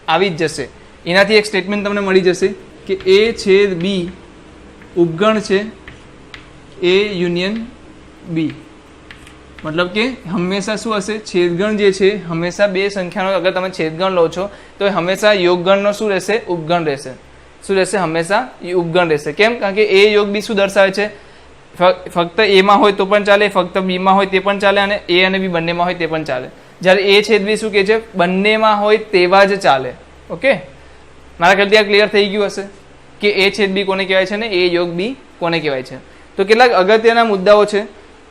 આવી જ જશે. એનાથી એક સ્ટેટમેન્ટ તમને મળી જશે કે એ છેદ બી ઉપગણ છે એ યુનિયન બી. મતલબ કે હંમેશા શું હશે? છેદગણ જે છે હંમેશા બે સંખ્યાનો અગર તમે છેદગણ લો છો તો એ હંમેશા યોગગણનો શું રહેશે? ઉપગણ રહેશે. શું રહેશે? હંમેશા ઉપગણ રહેશે. કેમ? કારણ કે એ યોગ બી શું દર્શાવે છે? ફક્ત એમાં હોય તો પણ ચાલે, ફક્ત બીમાં હોય તે પણ ચાલે, અને એ અને બી બંનેમાં હોય તે પણ ચાલે. જ્યારે એ છેદ બી શું કહે છે? બંનેમાં હોય તેવા જ ચાલે. ઓકે, મારા ખ્યાલથી આ ક્લિયર થઈ ગયું હશે કે એ છેદ બી કોને કહેવાય છે ને એ યોગ બી કોને કહેવાય છે. તો કેટલાક અગત્યના મુદ્દાઓ છે,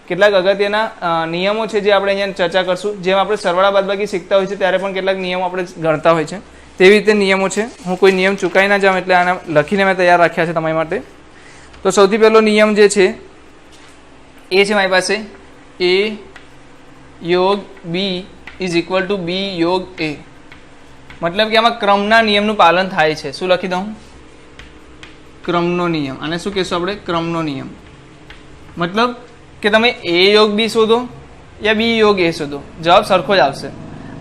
કેટલાક અગત્યના નિયમો છે જે આપણે અહીંયા ચર્ચા કરશું. જેમ આપણે સરવાળા બાદબાકી શીખતા હોય છે ત્યારે પણ કેટલાક નિયમો આપણે ગણતા હોય છે, તેવી રીતે નિયમો છે. હું કોઈ નિયમ ચૂકાઈ ના જાઉં એટલે આના લખીને મેં તૈયાર રાખ્યા છે તમારી માટે. તો સૌથી પહેલો નિયમ જે છે એ છે મારી પાસે એ યોગ બી ઇઝ ઇક્વલ ટુ બી યોગ એ, મતલબ કે આમાં ક્રમના નિયમનું પાલન થાય છે. શું લખી દઉં? ક્રમનો નિયમ. અને શું કહેશું આપણે? ક્રમનો નિયમ. મતલબ કે તમે એ યોગ બી શોધો યા બી યોગ એ શોધો, જવાબ સરખો જ આવશે.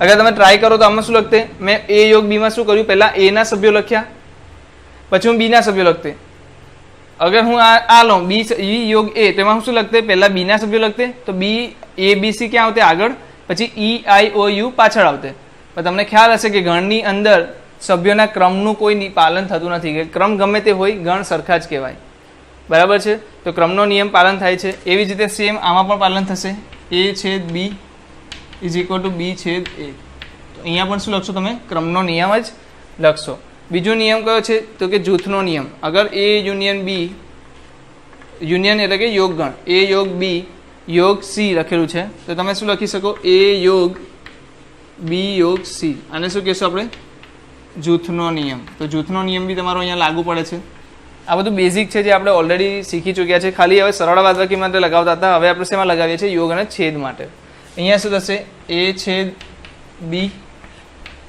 અગર તમે ટ્રાય કરો તો આમાં શું લખતે? મેં એ યોગ બીમાં શું કર્યું? પહેલાં એના સભ્યો લખ્યા, પછી હું બીના સભ્યો લખતે. અગર હું આ લઉં બી યોગ એ, તો એમાં હું શું લખતે? પહેલાં બીના સભ્યો લખતે, તો બી એ બી સી ક્યાં આવતે? આગળ. પછી ઈ આઈ ઓ યુ પાછળ આવતે. પણ તમને ખ્યાલ હશે કે ગણની અંદર સભ્યોના ક્રમનું કોઈ પાલન થતું નથી, કે ક્રમ ગમે તે હોય ગણ સરખા જ કહેવાય. બરાબર છે? તો ક્રમનો નિયમ પાલન થાય છે. એવી જ રીતે સેમ આમાં પણ પાલન થશે. એ છેદ બી ઇઝ ઇક્વલ ટુ બી છેદ એ. તો અહીંયા પણ શું લખશો તમે? ક્રમનો નિયમ જ લખશો. બીજો નિયમ કયો છે? તો કે જૂથનો નિયમ. અગર એ યુનિયન બી, યુનિયન એટલે કે યોગગણ, એ યોગ બી યોગ સી લખેલું છે, તો તમે શું લખી શકો? એ યોગ બી યોગ સી. અને શું કહેશું આપણે? જૂથનો નિયમ. તો જૂથનો નિયમ બી તમારો અહીંયા લાગુ પડે છે. આ બધું બેઝિક છે જે આપણે ઓલરેડી શીખી ચૂક્યા છે. ખાલી હવે સરળ બાદબાકી માટે લગાવતા હતા, હવે આપણે શેમાં લગાવીએ છીએ? યોગ અને છેદ માટે. અહીંયા શું થશે? એ છેદ બી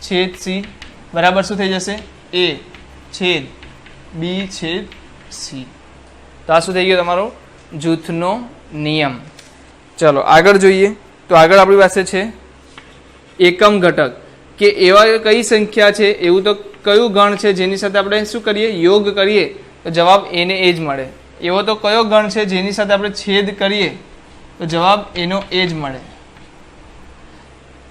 છેદ સી બરાબર શું થઈ જશે? એ છેદ બી છેદ સી. તો આ શું થઈ ગયો? તમારો જૂથનો નિયમ. ચલો આગળ જોઈએ. તો આગળ આપણી પાસે છે એકમ ઘટક, કે એવા કઈ સંખ્યા છે, એવું તો કયું ગણ છે જેની સાથે આપણે શું કરીએ? યોગ કરીએ તો જવાબ એને એ જ મળે. એવો તો કયો ગણ છે જેની સાથે આપણે છેદ કરીએ તો જવાબ એનો એ જ મળે.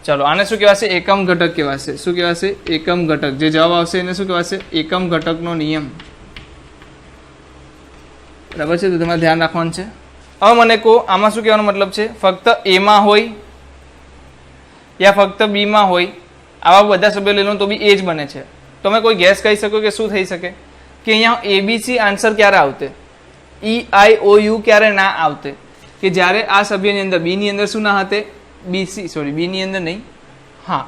ચલો આને શું કહેવાશે? એકમ ઘટક કહેવાશે. શું કહેવાશે? એકમ ઘટક. જે જવાબ આવશે એને શું કહેવાશે? એકમ ઘટકનો નિયમ. બરાબર છે? તો તમારે ધ્યાન રાખવાનું છે. હવે મને કહો આમાં શું કહેવાનો મતલબ છે? ફક્ત એમાં હોય યા ફક્ત બીમાં હોય, આવા બધા સભ્યો લઈ લો તો બી એ જ બને છે. તમે કોઈ ગેસ કહી શકો કે શું થઈ શકે? કે અહીંયા એબીસી આન્સર ક્યારે આવતે? ઈ આઈ ઓ યુ ક્યારે ના આવતે? કે જ્યારે આ સભ્યની અંદર બીની અંદર શું ના હતે? બીસી, સોરી બીની અંદર નહીં, હા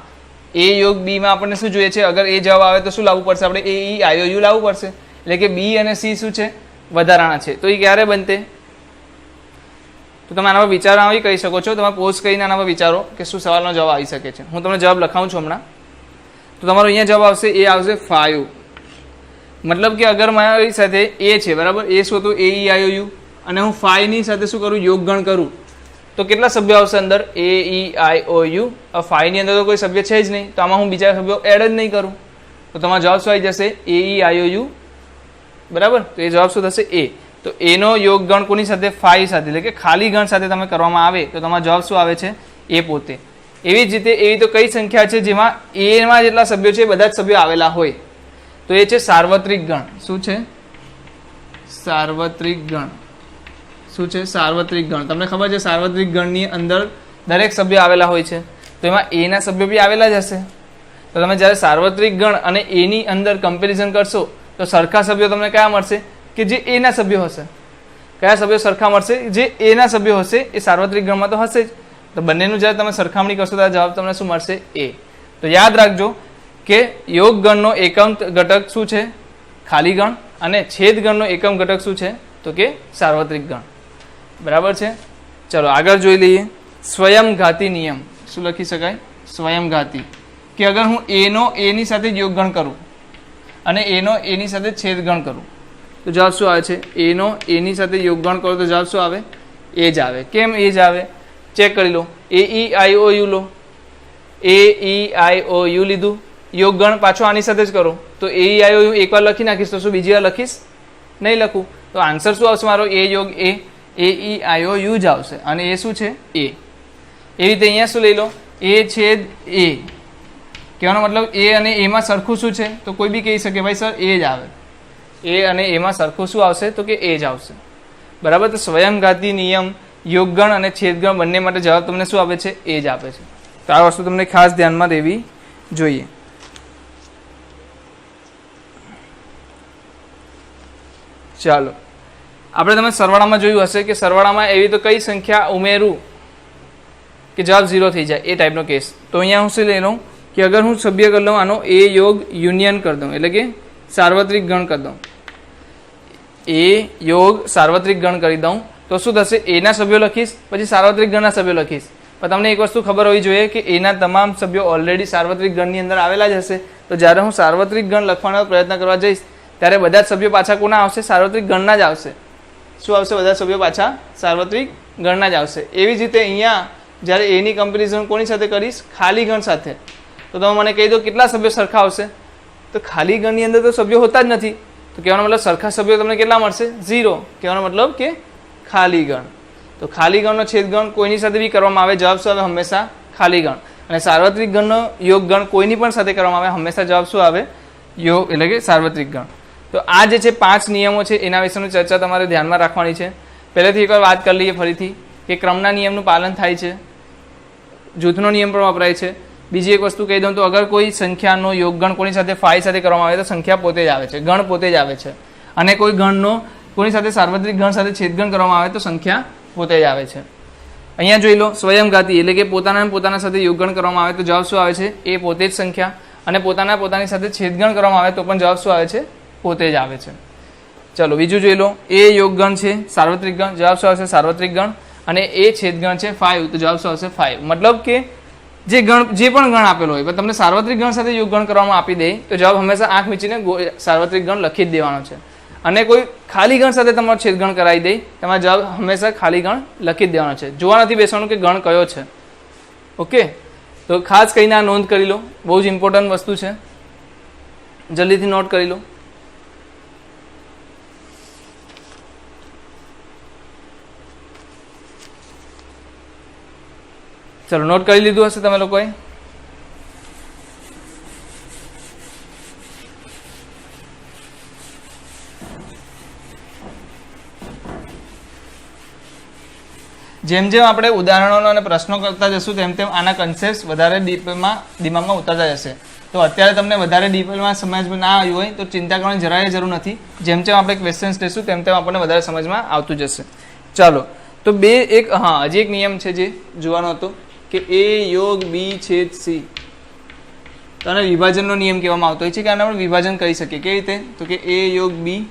એ યોગ બીમાં આપણને શું જોઈએ છે? અગર એ જવાબ આવે તો શું લાવવું પડશે? આપણે એ ઈ આઈ ઓ યુ લાવવું પડશે. એટલે કે બી અને સી શું છે? વધારાના છે. તો એ ક્યારે બનતે? તો તમે આના પર વિચાર આવી કહી શકો છો. તમે પોઝ કરીને આના પર વિચારો કે શું સવાલનો જવાબ આવી શકે છે. હું તમને જવાબ લખાવું છું હમણાં. તો તમારો અહીંયા જવાબ આવશે, એ આવશે 5. મતલબ કે અગર મારી સાથે એ છે, બરાબર, એ શું હતું? એ ઈ આઈ ઓ યુ, અને હું 5 ની સાથે શું કરું? યોગગણ કરું, તો કેટલા સભ્યો આવશે અંદર? એ ઈ આઈ ઓ યુ. 5 ની અંદર તો કોઈ સભ્ય છે જ નહીં, તો આમાં હું બીજા સભ્યો એડ જ નહીં કરું, તો તમારો જવાબ શું આવી જશે? એ ઈ આઈ ઓ યુ. બરાબર? તો એ જવાબ શું થશે? એ. તો એનો યોગગણ કોની સાથે? 5 સાથે. એટલે કે ખાલી ગણ સાથે તમે કરવામાં આવે તો તમારો જવાબ શું આવે છે? એ પોતે. એવી જ રીતે એવી તો કઈ સંખ્યા છે જેમાં એમાં જેટલા સભ્યો છે બધા જ સભ્યો આવેલા હોય? તો એ છે સાર્વત્રિક ગણ. શું છે? સાર્વત્રિક ગણ. શું છે? સાર્વત્રિક ગણ. તમને ખબર છે સાર્વત્રિક ગણની અંદર દરેક સભ્ય આવેલા હોય છે, તો એમાં એના સભ્યો બી આવેલા જ હશે. તો તમે જ્યારે સાર્વત્રિક ગણ અને એની અંદર કમ્પેરિઝન કરશો તો સરખા સભ્યો તમને કયા મળશે? કે જે એના સભ્યો હશે. કયા સભ્યો સરખા મળશે? જે એના સભ્યો હશે એ સાર્વત્રિક ગણમાં તો હશે જ. તો બંનેનું જ્યારે તમે સરખામણી કરશો ત્યારે જવાબ તમને શું મળશે? એ. તો યાદ રાખજો કે યોગ ગણનો એકમ ઘટક શું છે? ખાલી ગણ. અને છેદ ગણનો એકમ ઘટક શું છે? તો કે સાર્વત્રિક ગણ. બરાબર છે? ચલો આગળ જોઈ લઈએ. સ્વયંઘાતી નિયમ. શું લખી શકાય? સ્વયંઘાતી. કે અગર હું એનો એની સાથે યોગગણ કરું અને એનો એની સાથે છેદગણ કરું તો જવાબ શું આવે છે? એનો એની સાથે યોગગણ કરો તો જવાબ શું આવે? એ જ આવે. કેમ એ જ આવે? ચેક કરી લો. એ ઈ આઈ ઓ you law, A E I O you લીધું, યોગગણ પાછો આની સાથે જ કરો, તો એ ઈ આઈ ઓ યુ એકવાર લખી નાખીશ તો શું બીજી વાર લખીશ? નહીં લખું. તો આન્સર શું આવશે મારો? એ યોગ એ ઈ આઈ ઓ યુ જ આવશે. અને એ શું છે? એ. એ રીતે અહીંયા શું લઈ લો? એ છેદ એ. કહેવાનો મતલબ એ અને એમાં સરખું શું છે? તો કોઈ બી કહી શકે ભાઈ સર એ જ આવે. એ અને એમાં સરખું શું આવશે? તો કે એ જ આવશે. બરાબર? તો સ્વયંઘાતી નિયમ યોગગણ અને છેદગણ બંને માટે જવાબ તમને શું આપે છે? એ જ આપે છે. તો આ વસ્તુ તમને ખાસ ધ્યાનમાં દેવી જોઈએ. ચાલો આપણે તમે સરવાળામાં જોયું હશે કે સરવાળામાં એવી તો કઈ સંખ્યા ઉમેરું કે જવાબ 0 થઈ જાય, એ ટાઈપનો કેસ. તો અહીંયા હું શું લઈ લઉં કે અગર હું સભ્ય કરી લઉં આનો એ યોગ યુનિયન કરી દઉં, એટલે કે સાર્વત્રિક ગણ કરી દઉં, એ યોગ સાર્વત્રિક ગણ કરી દઉં, તો શું થશે, એના સભ્યો લખીશ, પછી સાર્વત્રિક ગણના સભ્યો લખીશ. પણ તમને એક વસ્તુ ખબર હોવી જોઈએ કે એના તમામ સભ્યો ઓલરેડી સાર્વત્રિક ગણની અંદર આવેલા જ હશે. તો જ્યારે હું સાર્વત્રિક ગણ લખવાનો પ્રયત્ન કરવા જઈશ ત્યારે બધા જ સભ્યો પાછા કોના આવશે, સાર્વત્રિક ગણના જ આવશે. શું આવશે, બધા સભ્યો પાછા સાર્વત્રિક ગણના જ આવશે. એવી જ રીતે અહીંયા જ્યારે એની કમ્પેરિઝન કોની સાથે કરીશ, ખાલી ગણ સાથે. તો તમે મને કહી દો કેટલા સભ્યો સરખા આવશે. તો ખાલી ગણની અંદર તો સભ્યો હોતા જ નથી. તો કહેવાનો મતલબ સરખા સભ્યો તમને કેટલા મળશે, 0. કહેવાનો મતલબ કે ખાલી ગણ. તો ખાલી ગણનો છેદગણ કોઈની સાથે બી કરવામાં આવે, જવાબ શું આવે, હંમેશા ખાલી ગણ. અને સાર્વત્રિક ગણનો યોગ ગણ કોઈની પણ સાથે કરવામાં આવે, હંમેશા જવાબ શું આવે, યોગ એટલે કે સાર્વત્રિક ગણ. તો આ જે છે 5 નિયમો છે એના વિશેની ચર્ચા તમારે ધ્યાનમાં રાખવાની છે. પહેલેથી એકવાર વાત કરી લઈએ ફરીથી કે ક્રમના નિયમનું પાલન થાય છે, જૂથનો નિયમ પણ વપરાય છે. બીજી એક વસ્તુ કહી દઉં તો અગર કોઈ સંખ્યાનો યોગગણ કોની સાથે 5 સાથે કરવામાં આવે તો સંખ્યા પોતે જ આવે છે, ગણ પોતે જ આવે છે. અને કોઈ ગણનો કોની સાથે સાર્વત્રિક ગણ સાથે છેદગણ કરવામાં આવે તો સંખ્યા પોતે જ આવે છે. અહીંયા જોઈ લો, સ્વયંઘાતી એટલે કે પોતાના સાથે યોગગણ કરવામાં આવે તો જવાબ શું આવે છે, એ પોતે જ સંખ્યા. અને પોતાની સાથે છેદગણ કરવામાં આવે તો પણ જવાબ શું આવે છે, પોતે જ આવે છે. ચલો બીજું જોઈ લો, એ યોગગણ છે સાર્વત્રિક ગણ, જવાબ શું આવશે, સાર્વત્રિક ગણ. અને એ છેદગણ છે 5 તો જવાબ શું આવશે, 5. મતલબ કે જે પણ ગણ આપેલો હોય પણ તમને સાર્વત્રિક ગણ સાથે યોગગણ કરવામાં આપી દે તો જવાબ હંમેશા આંખ મીચીને સાર્વત્રિક ગણ લખી જ દેવાનો છે. અને કોઈ ખાલી ગણ સાથે તમારો છેદગણ કરાવી દે તમારો જવાબ હંમેશા ખાલી ગણ લખી જ દેવાનો છે. જોવા નથી બેસવાનું કે ગણ કયો છે. ઓકે, તો ખાસ કરીને આ નોંધ કરી લો, બહુ જ ઇમ્પોર્ટન્ટ વસ્તુ છે, જલ્દીથી નોટ કરી લો. ચલો નોટ કરી લીધું હશે તમે લોકોએ. જેમ જેમ આપણે ઉદાહરણો અને પ્રશ્નો કરતા જશું તેમ તેમ આના કન્સેપ્ટ વધારે દિમાગમાં ઉતરતા જશે. તો અત્યારે તમને વધારે ડીપમાં સમજમાં ના આવ્યું હોય તો ચિંતા કરવાની જરાય જરૂર નથી. જેમ જેમ આપણે ક્વેશ્ચન્સ લઈશું તેમ તેમ આપણને વધારે સમજમાં આવતું જશે. ચાલો તો હજી એક નિયમ છે જે જોવાનો હતો કે એ યોગ બી છેદ સી. તો આને વિભાજનનો નિયમ કહેવામાં આવતો હોય છે કે આને આપણે વિભાજન કરી શકીએ. કેવી રીતે, તો કે એ યોગ બી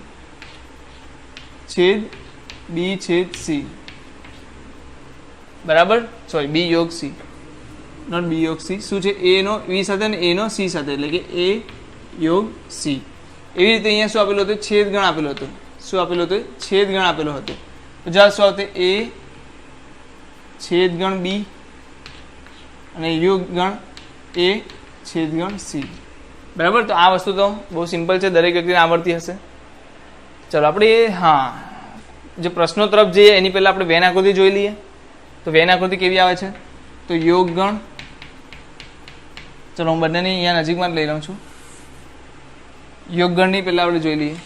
છેદ સી, બરાબર, સોરી બી યોગ સી, નોટ બી યોગ સી. શું છે, એ નો વી સાથે અને એ નો સી સાથે, એટલે કે એ યોગ સી. એવી રીતે અહીંયા શું આપેલું હતું, છેદગણ આપેલું હતું. શું આપેલું હતું, છેદગણ આપેલું હતું. તો જવાબ શું આવશે, એ છેદગણ બી અને યોગગણ એ છેદગણ સી. બરાબર, તો આ વસ્તુ તો બહુ સિમ્પલ છે, દરેક વ્યક્તિને આવડતી હશે. ચલો આપણે જે પ્રશ્નો તરફ જઈએ એની પહેલાં આપણે વેન આકૃતિ જોઈ લઈએ. તો વેન આકૃતિ કેવી આવે છે, તો યોગગણ, ચલો હું બંનેની અહીંયા નજીકમાં જ લઈ લઉં છું. યોગગણની પહેલાં આપણે જોઈ લઈએ.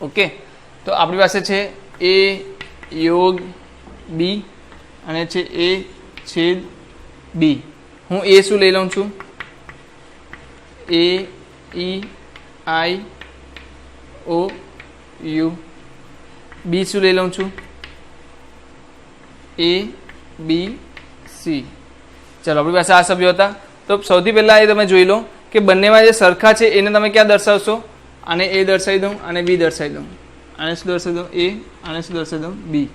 ઓકે, તો આપણી પાસે છે એ યોગ બી અને છે એ છેદ બી. હું એ શું લઈ લઉં છું, એ ઈ આઈ ઓ યુ. બી શું લઈ લઉં છું, એ બી સી. ચાલો આપણી પાસે આ સભ્યો હતા. તો સૌથી પહેલાં એ તમે જોઈ લો કે બંનેમાં જે સરખા છે એને તમે ક્યાં દર્શાવશો, આને એ દર્શાવી દઉં અને બી દર્શાવી દઉં. આને શું દર્શાવી દઉં, એ, આને શું દર્શાવી દઉં, બી.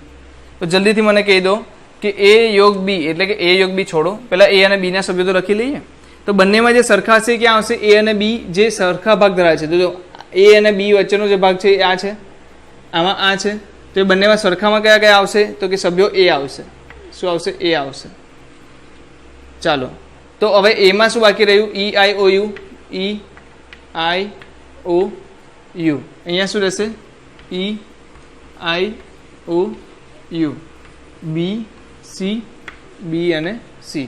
તો જલ્દીથી મને કહી દો કે એ યોગ બી એટલે કે એ યોગ બી છોડો, પહેલાં એ અને બીના સભ્યો તો લખી લઈએ. તો બંનેમાં જે સરખા છે ક્યાં આવશે, એ અને બી જે સરખા ભાગ ધરાવે છે. તો જો એ અને બી વચ્ચેનો જે ભાગ છે એ આ છે, આમાં આ છે. તો એ બંનેમાં સરખામાં કયા કયા આવશે, તો કે સભ્યો એ આવશે. શું આવશે, એ આવશે. ચાલો તો હવે એમાં શું બાકી રહ્યું, ઈ આઈ ઓ you. E I O you. અહીંયા શું રહેશે, ઈ આઈ ઓ યુ. બી સી, બી અને સી.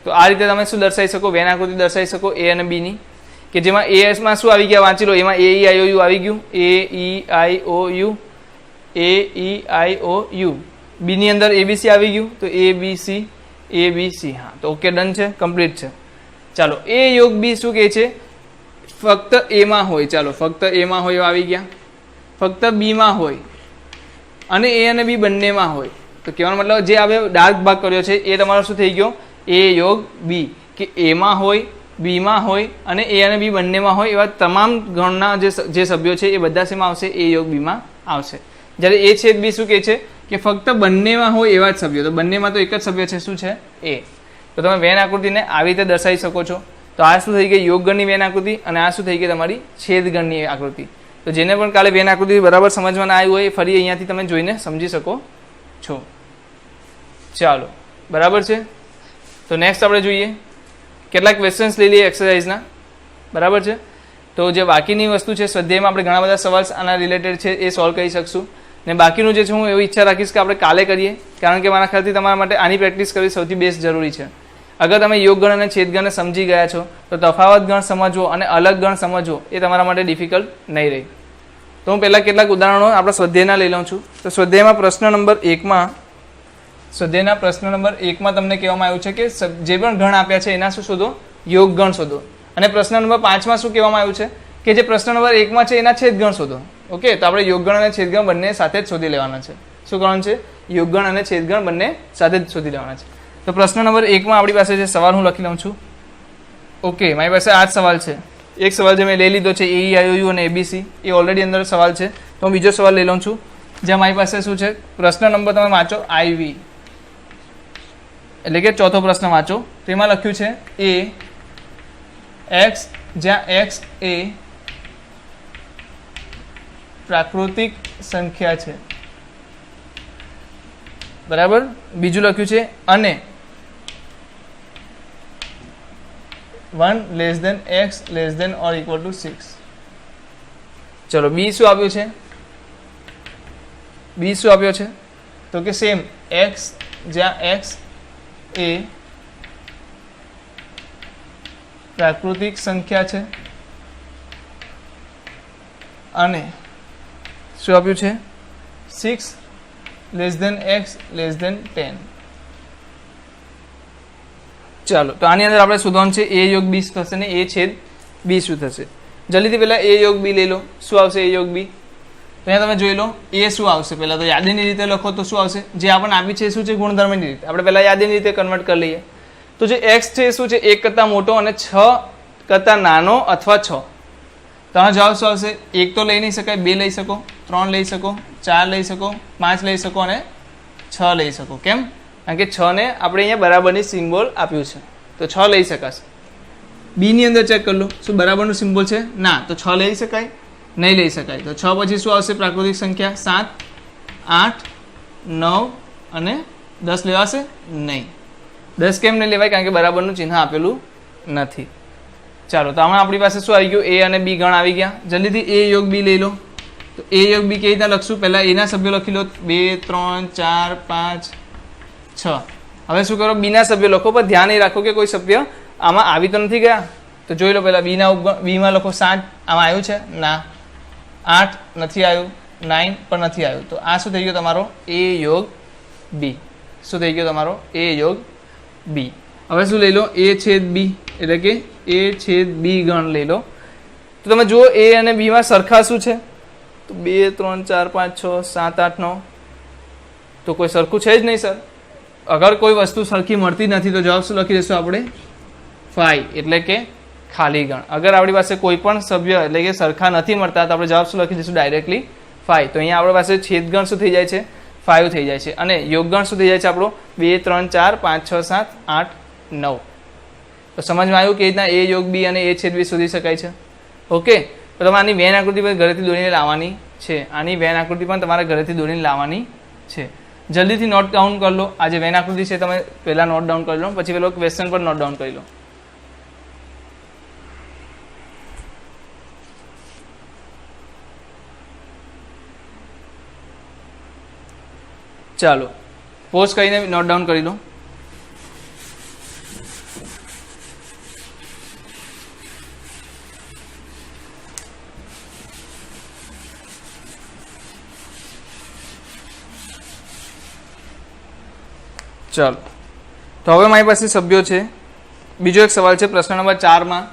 તો આ રીતે તમે શું દર્શાવી શકો, વેન આકૃતિ દર્શાવી શકો એ અને બીની, કે જેમાં એમાં શું આવી ગયા વાંચી લો. એમાં એ ઈ આઈ ઓ યુ આવી ગયું, એ ઈ આઈ ઓ you, A E I O you. બીની અંદર એબીસી આવી ગયું, તો એ બી સી, એ બી સી. હા, તો ઓકે, ડન છે, કમ્પ્લીટ છે. ચાલો એ યોગ બી શું કહે છે, ફક્ત એમાં હોય. ચાલો ફક્ત એમાં હોય આવી ગયા, ફક્ત બીમાં હોય અને એ અને બી બંનેમાં હોય, તો કહેવાનો મતલબ જે આપણે ડાર્ક ભાગ કર્યો છે એ તમારો શું થઈ ગયો, એ યોગ બી, કે એમાં હોય, બીમાં હોય અને એ અને બી બંનેમાં હોય એવા તમામ ગણના જે સભ્યો છે એ બધા શેમાં આવશે, એ યોગ બીમાં આવશે. જ્યારે એ છેદ બી શું કહે છે કે ફક્ત બંનેમાં હોય એવા જ સભ્યો, તો બંનેમાં તો એક જ સભ્ય છે, શું છે, એ. તો તમે વેન આકૃતિને આવી રીતે દર્શાવી શકો છો. તો આ શું થઈ ગઈ, યોગગણની વેન આકૃતિ, અને આ શું થઈ ગઈ, તમારી છેદગણની આકૃતિ. તો જેને પણ કાલે વેન આકૃતિ બરાબર સમજવામાં આવ્યું હોય એ ફરી અહીંયાથી તમે જોઈને સમજી શકો છો. ચાલો, બરાબર છે. તો નેક્સ્ટ આપણે જોઈએ કેટલાક ક્વેશ્ચન્સ લઈ લઈએ એક્સરસાઇઝના, બરાબર છે. તો જે બાકીની વસ્તુ છે સ્વાધ્યાયમાં આપણે ઘણા બધા સવાલ આના રિલેટેડ છે એ સોલ્વ કરી શકશું, ને બાકીનું જે છે હું એવી ઈચ્છા રાખીશ કે આપણે કાલે કરીએ, કારણ કે મારા ખ્યાલથી તમારા માટે આની પ્રેક્ટિસ કરવી સૌથી બેસ્ટ જરૂરી છે. અગર તમે યોગગણ અને છેદગણને સમજી ગયા છો તો તફાવત ગણ સમજવો અને અલગ ગણ સમજવો એ તમારા માટે ડિફિકલ્ટ નહીં રહે. તો હું પહેલાં કેટલાક ઉદાહરણો આપણા સ્વાધ્યાયના લઈ લઉં છું. તો સ્વાધ્યાયમાં પ્રશ્ન નંબર 1માં તમને કહેવામાં આવ્યું છે કે જે પણ ગણ આપ્યા છે એના શું શોધો, યોગગણ શોધો. અને પ્રશ્ન નંબર 5માં શું કહેવામાં આવ્યું છે કે જે પ્રશ્ન નંબર 1માં છે એના છેદગણ શોધો. ઓકે, તો આપણે યોગગણ અને છેદગણ બંને સાથે જ શોધી લેવાના છે. શું કરવાનું છે, યોગગણ અને છેદગણ બંને સાથે જ શોધી લેવાના છે. તો પ્રશ્ન નંબર 1માં આપણી પાસે જે સવાલ હું લખી લઉં છું. ઓકે, મારી પાસે આ જ સવાલ છે. એક સવાલ જે મેં લઈ લીધો છે AEIOU અને ABC, એ ઓલરેડી અંદર સવાલ છે. તો હું બીજો સવાલ લઈ લઉં છું જ્યાં મારી પાસે શું છે, પ્રશ્ન નંબર તમે વાંચો IV, એટલે કે ચોથો પ્રશ્ન વાંચો. તેમાં લખ્યું છે x, જ્યાં x એ પ્રાકૃતિક સંખ્યા છે, બરાબર. બીજું લખ્યું છે અને 1 < x < 6. ચલો, બી શું આપ્યું છે, બી શું આપ્યો છે, તો કે સેમ x, જ્યાં x એ પ્રાકૃતિક સંખ્યા છે અને શું આપ્યું છે, 6 < x < 10. ચાલો, તો આની અંદર આપણે શોધવાનું છે a યોગ b થશે ને a છેદ b શું થશે. જલ્દીથી પહેલા a યોગ b લઈ લો. શું આવશે a યોગ b, તો અહીંયા તમે જોઈ લો a શું આવશે. પહેલાં તો યાદીની રીતે લખો તો શું આવશે, જે આપણને આપી છે શું છે, ગુણધર્મની રીતે. આપણે પહેલાં યાદીની રીતે કન્વર્ટ કરી લઈએ. તો જે x છે એ શું છે, 1 કરતાં મોટો અને 6 કરતાં નાનો અથવા 6. તમારો જવાબ શું આવશે, 1 તો લઈ નહીં શકાય, 2 લઈ શકો, 3 લઈ શકો, 4 લઈ શકો, 5 લઈ શકો અને 6 લઈ શકો. કેમ, કારણ કે 6 ને આપણે અહીંયા બરાબરની સિમ્બોલ આપ્યું છે, તો 6 લઈ શકાશે. બી ની અંદર ચેક કરી લો, શું બરાબરનું સિમ્બોલ છે, ના, તો 6 લઈ શકાય, નહીં લઈ શકાય. તો 6 પછી શું આવશે, પ્રાકૃતિક સંખ્યા 7, 8, 9 અને 10 લેવાશે નહીં. 10 કેમ નહીં લેવાય, કારણ કે બરાબરનું ચિહ્ન આપેલું નથી. ચાલો, તો આમાં આપણી પાસે શું આવી ગયું, a અને b ગણ આવી ગયા. જલ્દીથી a યોગ b લઈ લો. તો a યોગ b કેવી રીતના લખશું, પહેલાં એના સભ્યો લખી લો, 2, 3, 4, 5, 6. હવે શું કરો, બીના સભ્યો લખો, પણ ધ્યાન એ રાખો કે કોઈ સભ્ય આમાં આવી તો નથી ગયા. તો જોઈ લો, પહેલાં બીમાં લખો 7, આમાં આવ્યું છે, ના. 8 નથી આવ્યું, 9 પણ નથી આવ્યું. તો આ શું થઈ ગયો તમારો a યોગ b. શું થઈ ગયો તમારો a યોગ b. હવે શું લઈ લો, a છેદ b, એટલે કે a છેદ b ગણ લઈ લો. તો તમે જુઓ a અને b માં સરખા શું છે, તો 2, 3, 4, 5, 6, 7, 8, 9. તો કોઈ સરખું છે જ નહીં સર. અગર કોઈ વસ્તુ સરખી મળતી નથી તો જવાબ શું લખી દઈશું આપણે, 5, એટલે કે ખાલી ગણ. અગર આપણી પાસે કોઈ પણ સભ્ય એટલે કે સરખા નથી મળતા તો આપણે જવાબ શું લખી દઈશું, ડાયરેક્ટલી 5. તો અહીંયા આપણી પાસે છેદગણ શું થઈ જાય છે, 5 થઈ જાય છે. અને યોગગણ શું થઈ જાય છે આપણો, 2, 3, 4, 5, 6, 7, 8, 9. તો સમજમાં આવ્યું કે રીતના a યોગ b અને a છેદ b શોધી શકાય છે. ઓકે, તો તમારે આની વેન આકૃતિ પણ ઘરેથી દોરીને લાવવાની છે. આની વેન આકૃતિ પણ તમારે ઘરેથી દોરીને લાવવાની છે. જલ્દીથી નોટ ડાઉન કરી લો. આ જે વેન આકૃતિ છે તમે પહેલાં નોટ ડાઉન કરી લો, પછી પેલો ક્વેશ્ચન પણ નોટ ડાઉન કરી લો. ચાલો, પોઝ કરીને નોટ ડાઉન કરી લો. ચાલો, તો હવે મારી પાસે સભ્યો છે. બીજો એક સવાલ છે પ્રશ્ન નંબર 4માં.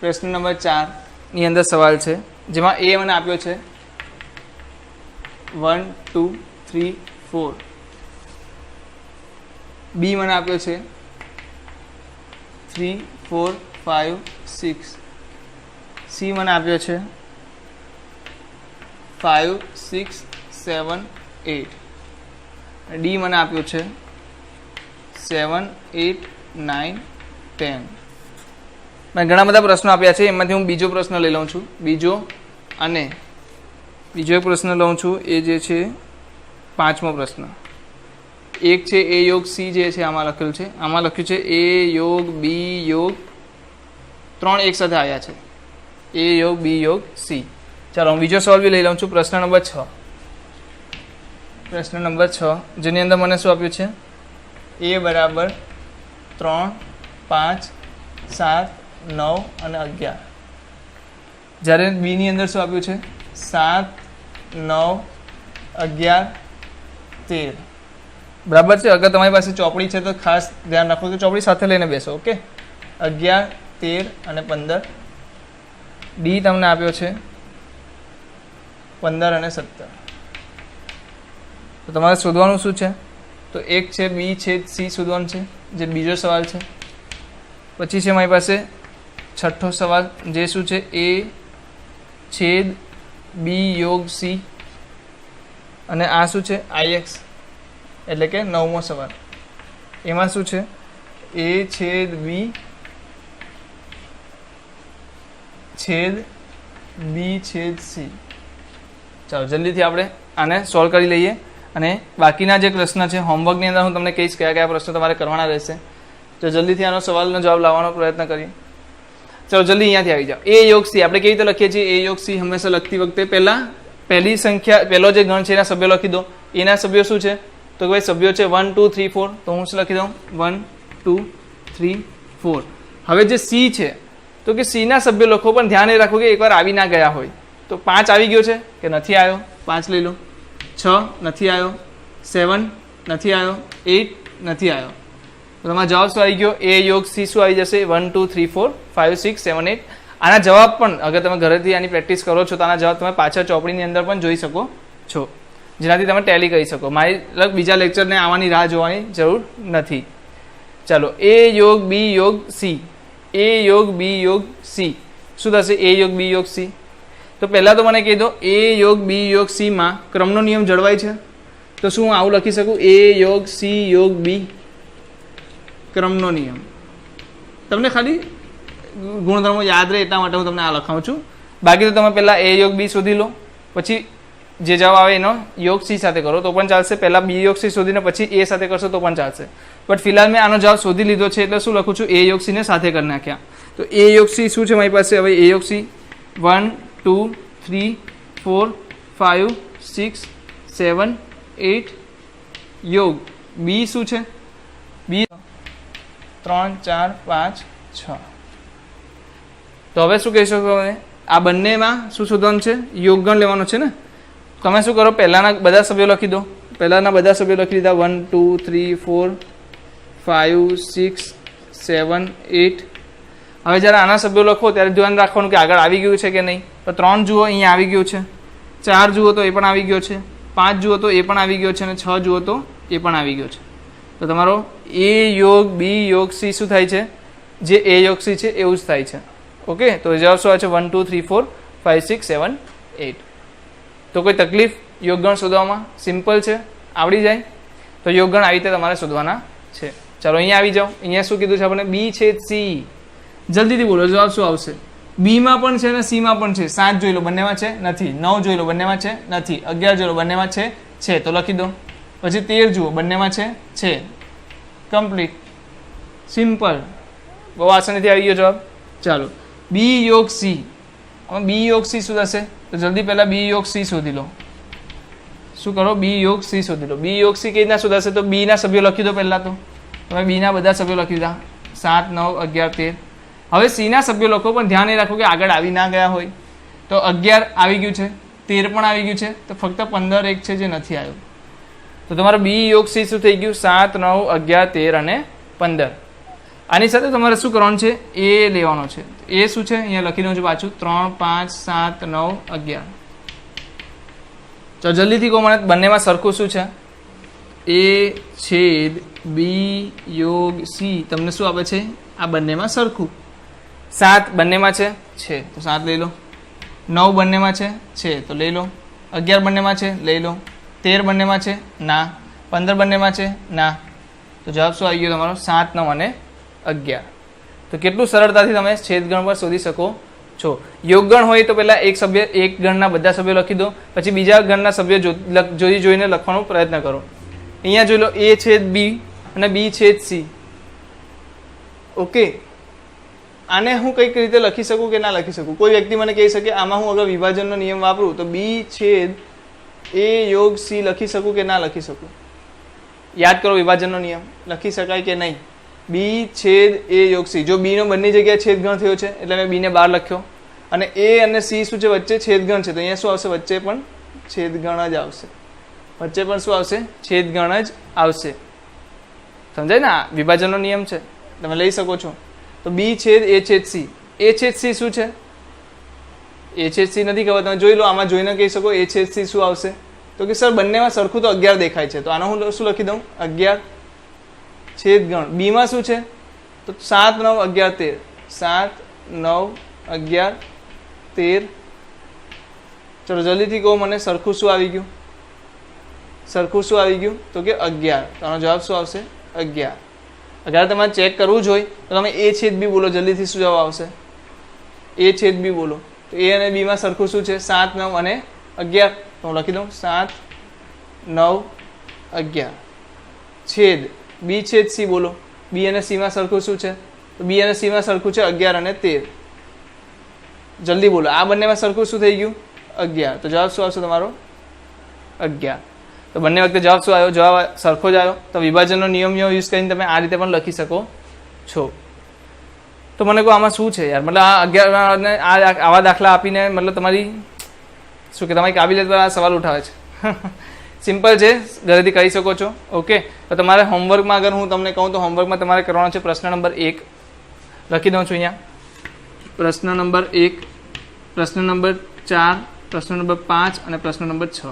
પ્રશ્ન નંબર 4 ની અંદર સવાલ છે જેમાં એ મને આપ્યો છે 1 2 3 4. બી મને આપ્યો છે 3 4 5 6. સી મને આપ્યો છે 5 6 7 8. ડી મને આપ્યો છે 7 8 9 10. મેં ઘણા બધા પ્રશ્નો આપ્યા છે, એમાંથી હું બીજો પ્રશ્ન લઈ લઉં છું. બીજો એક પ્રશ્ન લઉં છું, એ જે છે 5મો પ્રશ્ન. એક છે એ યોગ સી, જે છે આમાં લખેલું છે. આમાં લખ્યું છે એ યોગ બી યોગ, 3 એક સાથે આવ્યા છે, એ યોગ બી યોગ સી. ચાલો હું બીજો સવાલ બી લઈ લઉં છું. પ્રશ્ન નંબર 6. પ્રશ્ન નંબર 6, જેની અંદર મને શું આપ્યું છે? એ બરાબર 3 5 7 9 અને 11. જ્યારે બીની અંદર શું આપ્યું છે? 7 9 11 13. બરાબર છે. અગર તમારી પાસે ચોપડી છે તો ખાસ ધ્યાન રાખો કે ચોપડી સાથે લઈને બેસો. ઓકે, 11 13 અને 15. ડી તમને આપ્યો છે 15 અને 17. તો તમારે શોધવાનું શું છે? તો એક છે બી છેદ સી શોધવાનું છે, જે બીજો સવાલ છે. પછી છે મારી પાસે છઠ્ઠો સવાલ, જે શું છે? એ છેદ બી યોગ સી, અને આ શું છે? આઈએક્સ, એટલે કે 9મો સવાલ. એમાં શું છે? એ છેદ બી છેદ બી છેદ સી. ચાલો જલ્દીથી આપણે આને સોલ્વ કરી લઈએ, અને બાકીના જે પ્રશ્ન છે હોમવર્કની અંદર હું તમને કહીશ કયા કયા પ્રશ્નો તમારે કરવાના રહેશે. તો જલ્દીથી આનો સવાલનો જવાબ લાવવાનો પ્રયત્ન કરીએ. ચાલો જલ્દી અહીંયાથી આવી જાઓ. એ યોગ સી આપણે કેવી રીતે લખીએ છીએ? એ યોગ સી હંમેશા લખતી વખતે પહેલી સંખ્યા, પહેલો જે ગણ છે એના સભ્યો લખી દો. એના સભ્યો શું છે? તો ભાઈ સભ્યો છે 1 2 3 4. તો હું શું લખી દઉં? 1 2 3 4. હવે જે સી છે, તો કે સીના સભ્યો લખો, પણ ધ્યાન એ રાખો કે એકવાર આવી ના ગયા હોય. તો 5 આવી ગયો છે કે નથી આવ્યો? 5 લઈ લો. 6 નથી આવ્યો. 7 નથી આવ્યો. 8 નથી આવ્યો. તો તમારો જવાબ શું આવી ગયો? એ યોગ સી શું આવી જશે? 1 2 3 4 5 6 7 8. આના જવાબ પણ અગર તમે ઘરેથી આની પ્રેક્ટિસ કરો છો તો આના જવાબ તમે પાછળ ચોપડીની અંદર પણ જોઈ શકો છો, જેનાથી તમે ટેલી કરી શકો. મારી બીજા લેક્ચરને આવવાની રાહ જોવાની જરૂર નથી. ચાલો, એ યોગ બી યોગ સી. એ યોગ બી યોગ સી શું થશે? એ યોગ બી યોગ સી. તો પહેલાં તો મને કહી દો, એ યોગ બી યોગ સીમાં ક્રમનો નિયમ જળવાય છે? તો શું હું આવું લખી શકું? એ યોગ સી યોગ બી, ક્રમનો નિયમ. તમને ખાલી ગુણધર્મો યાદ રહે એટલા માટે હું તમને આ લખાવું છું. બાકી તો તમે પહેલાં એ યોગ બી શોધી લો, પછી જે જવાબ આવે એનો યોગ સી સાથે કરો તો પણ ચાલશે. પહેલાં બી યોગ સી શોધીને પછી એ સાથે કરશો તો પણ ચાલશે. બટ ફિલહાલ મેં આનો જવાબ શોધી લીધો છે એટલે શું લખું છું? એ યોગ સીને સાથે કરી નાખ્યા. તો એ યોગ સી શું છે મારી પાસે? હવે એ યોગ સી 1 2 3 4 5 6 7 8. યોગ બી શું છે? બી 3 4 5 6. તો હવે શું કહી શકો? આ બંનેમાં શું શોધવાનું છે? યોગગણ લેવાનો છે ને. તમે શું કરો? પહેલાંના બધા સભ્યો લખી દો. પહેલાંના બધા સભ્યો લખી દીધા. 1 2 3 4 5 6 7 8. હવે જ્યારે આના સભ્યો લખો ત્યારે ધ્યાન રાખવાનું કે આગળ આવી ગયું છે કે નહીં. તો 3 જુઓ, અહીંયા આવી ગયું છે. 4 જુઓ તો એ પણ આવી ગયો છે. 5 જુઓ તો એ પણ આવી ગયો છે. અને 6 જુઓ તો એ પણ આવી ગયો છે. તો તમારો એ યોગ બી યોગ સી શું થાય છે? જે એ યોગ સી છે એવું જ થાય છે. ઓકે, તો જવાબ શું આવે છે? 1 2 3 4 5 6 7 8. તો કોઈ તકલીફ યોગગણ શોધવામાં? સિમ્પલ છે, આવડી જાય. તો યોગગણ આવી રીતે તમારે શોધવાના છે. ચાલો અહીંયા આવી જાઓ. અહીંયા શું કીધું છે આપણે? બી છેદ સી. જલ્દીથી બોલો, જવાબ શું આવશે? બીમાં પણ છે અને સીમાં પણ છે. 7 જોઈ લો, બંનેમાં છે? નથી. 9 જોઈ લો, બંનેમાં છે? નથી. 11 જોઈ લો, બંનેમાં છે? તો લખી દો. પછી 13 જુઓ, બંનેમાં છે. કમ્પ્લીટ, સિમ્પલ, બહુ આસાનીથી આવી ગયો જવાબ. ચાલો, બી યોગ સી. હવે બી યોગ સી શું થશે? તો જલ્દી પહેલાં બી યોગ સી શોધી લો. શું કરો? બી યોગ સી શોધી લો. બી યોગ સી કેવી રીતના શોધાશે? તો બીના સભ્યો લખી દો પહેલાં. તો તમે બીના બધા સભ્યો લખી દીધા. 7 9 11 13. હવે સીના સભ્યો લખો, પણ ધ્યાન એ રાખો કે આગળ આવી ના ગયા હોય. તો 11 આવી ગયું છે, 13 પણ આવી ગયું છે, તો ફક્ત 15 એક છે જે નથી આવ્યો. તો તમારો બી યોગ સી શું થઈ ગયું? 7 9 11 13 અને 15. આની સાથે તમારે શું કરવાનું છે? એ લેવાનો છે. એ શું છે? અહીંયા લખી દઉં છું પાછું. 3 5 7 9 11. તો જલ્દીથી કહો મને બંનેમાં સરખું શું છે? A છેદ B યોગ C તમને શું આપે છે? આ બંનેમાં સરખું. 7 બંનેમાં છે તો 7 લઈ લો. 9 બંનેમાં છે તો લઈ લો. 11 બંનેમાં છે લઈ લો. 13 બંનેમાં છે ના. 15 બંનેમાં છે ના. તો જવાબ શું આવી ગયો તમારો? 7, 9 અને 11. તો કેટલું સરળતાથી તમે છેદગણ પર શોધી શકો છો. યોગગણ હોય તો પહેલાં એક ગણના બધા સભ્યો લખી દો, પછી બીજા ગણના સભ્યો જોઈને લખવાનો પ્રયત્ન કરો. અહીંયા જોઈ લો A છેદ B અને B છેદ C. ઓકે, આને હું કઈક રીતે લખી શકું કે ના લખી શકું? કોઈ વ્યક્તિ મને કહી શકે આમાં હું અગર વિભાજનનો નિયમ વાપરું તો B છેદ A યોગ C લખી શકું કે ના લખી શકું? યાદ કરો વિભાજનનો નિયમ. લખી શકાય કે નહીં? B છેદ A યોગ C. જો B નો બંને જગ્યાએ છેદગણ થયો છે એટલે મેં B ને બહાર લખ્યો, અને A અને C શું છે? વચ્ચે છેદગણ છે, તો અહીંયા શું આવશે? વચ્ચે પણ છેદગણ જ આવશે. વચ્ચે પણ શું આવશે? છેદગણ જ આવશે. સમજાય ને? આ વિભાજનનો નિયમ છે, તમે લઈ શકો છો. તો B છેદ A છેદ C. A છેદ C શું છે? A છેદ C નથી ખબર, તમે જોઈ લો. આમાં જોઈને કહી શકો A છેદ C શું આવશે? તો કે સર બંનેમાં સરખું તો 11 દેખાય છે, તો આનો હું શું લખી દઉં? 11 છેદગણ. B માં શું છે? તો 7, 9, 11, 13. 7, 9, 11, 13. ચલો જલ્દીથી કહો મને સરખું શું આવી ગયું? સરખું શું આવી ગયું? તો કે 11. તો આનો જવાબ શું આવશે? 11. અગર તમારે ચેક કરવું જ હોય તો તમે A છેદ B બોલો. જલ્દીથી શું જવાબ આવશે? A છેદ B બોલો. તો A અને B માં સરખું શું છે? 7, 9 અને 11. તો હું લખી દઉં 7, 9, 11 છેદ B છેદ C બોલો. B અને C માં સરખું શું છે? તો B અને C માં સરખું છે 11 અને 13. જલ્દી બોલો, આ બંનેમાં સરખું શું થઈ ગયું? 11. તો જવાબ શું આવશે તમારો? 11. તો બંને વખતે જવાબ શું આવ્યો? જવાબ સરખો જ આવ્યો. તો વિભાજનનો નિયમ યુઝ કરીને તમે આ રીતે પણ લખી શકો છો. તો મને કહો આમાં શું છે યાર? મતલબ આ 11 આવા દાખલા આપીને મતલબ તમારી શું કે તમારી કાબિલિયત પર આ સવાલ ઉઠાવે છે. સિમ્પલ છે, ઘરેથી કરી શકો છો. ઓકે, તો તમારે હોમવર્કમાં અગર હું તમને કહું તો હોમવર્કમાં તમારે કરવાનો છે પ્રશ્ન નંબર 1. લખી દઉં છું અહીંયા. પ્રશ્ન નંબર 1, પ્રશ્ન નંબર 4, પ્રશ્ન નંબર 5 અને પ્રશ્ન નંબર 6.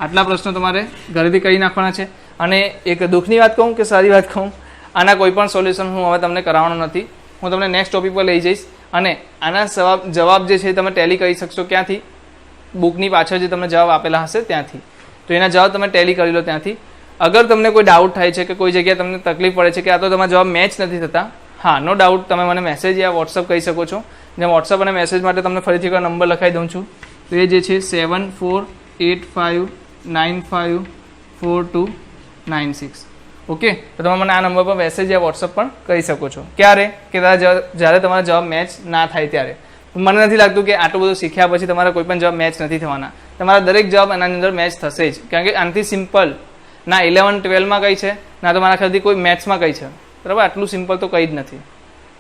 આટલા પ્રશ્નો તમારે ઘરેથી કરી નાખવાના છે. અને એક દુઃખની વાત કહું કે સારી વાત કહું, આના કોઈ પણ સોલ્યુશન હું હવે તમને કરાવવાનો નથી. હું તમને નેક્સ્ટ ટોપિક પર લઈ જઈશ અને આના જવાબ જે છે તમે ટેલી કરી શકશો. ક્યાંથી? બુકની પાછળ જે તમને જવાબ આપેલા હશે ત્યાંથી. તો એના જવાબ તમે ટેલી કરી લો ત્યાંથી. અગર તમને કોઈ ડાઉટ થાય છે કે કોઈ જગ્યાએ તમને તકલીફ પડે છે કે આ તો તમારા જવાબ મેચ નથી થતા, હા, નો ડાઉટ તમે મને મેસેજ યા વોટ્સઅપ કરી શકો છો. જેમ વોટ્સઅપ અને મેસેજ માટે તમને ફરીથી એક નંબર લખાઈ દઉં છું. તો એ જે છે 7485954296. ઓકે, તો તમે મને આ નંબર પર મેસેજ યા વોટ્સઅપ પણ કરી શકો છો. ક્યારે? કે જ્યારે તમારા જવાબ મેચ ના થાય ત્યારે. મને નથી લાગતું કે આટલું બધું શીખ્યા પછી તમારા કોઈ પણ જવાબ મેચ નથી થવાના. તમારા દરેક જવાબ એના અંદર મેચ થશે જ, કારણ કે આનાથી સિમ્પલ ના 11, 12માં કઈ છે, ના તો મારા ખ્યાલથી કોઈ મેથ્સમાં કઈ છે. બરાબર, આટલું સિમ્પલ તો કંઈ જ નથી.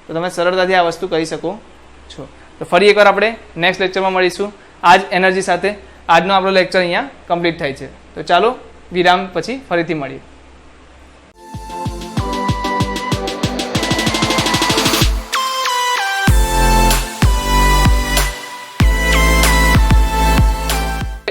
તો તમે સરળતાથી આ વસ્તુ કરી શકો છો. તો ફરી એકવાર આપણે નેક્સ્ટ લેક્ચરમાં મળીશું આ જ એનર્જી સાથે. આજનો આપણો લેક્ચર અહીંયા કમ્પ્લીટ થાય છે. તો ચાલો વિરામ પછી ફરીથી મળીએ.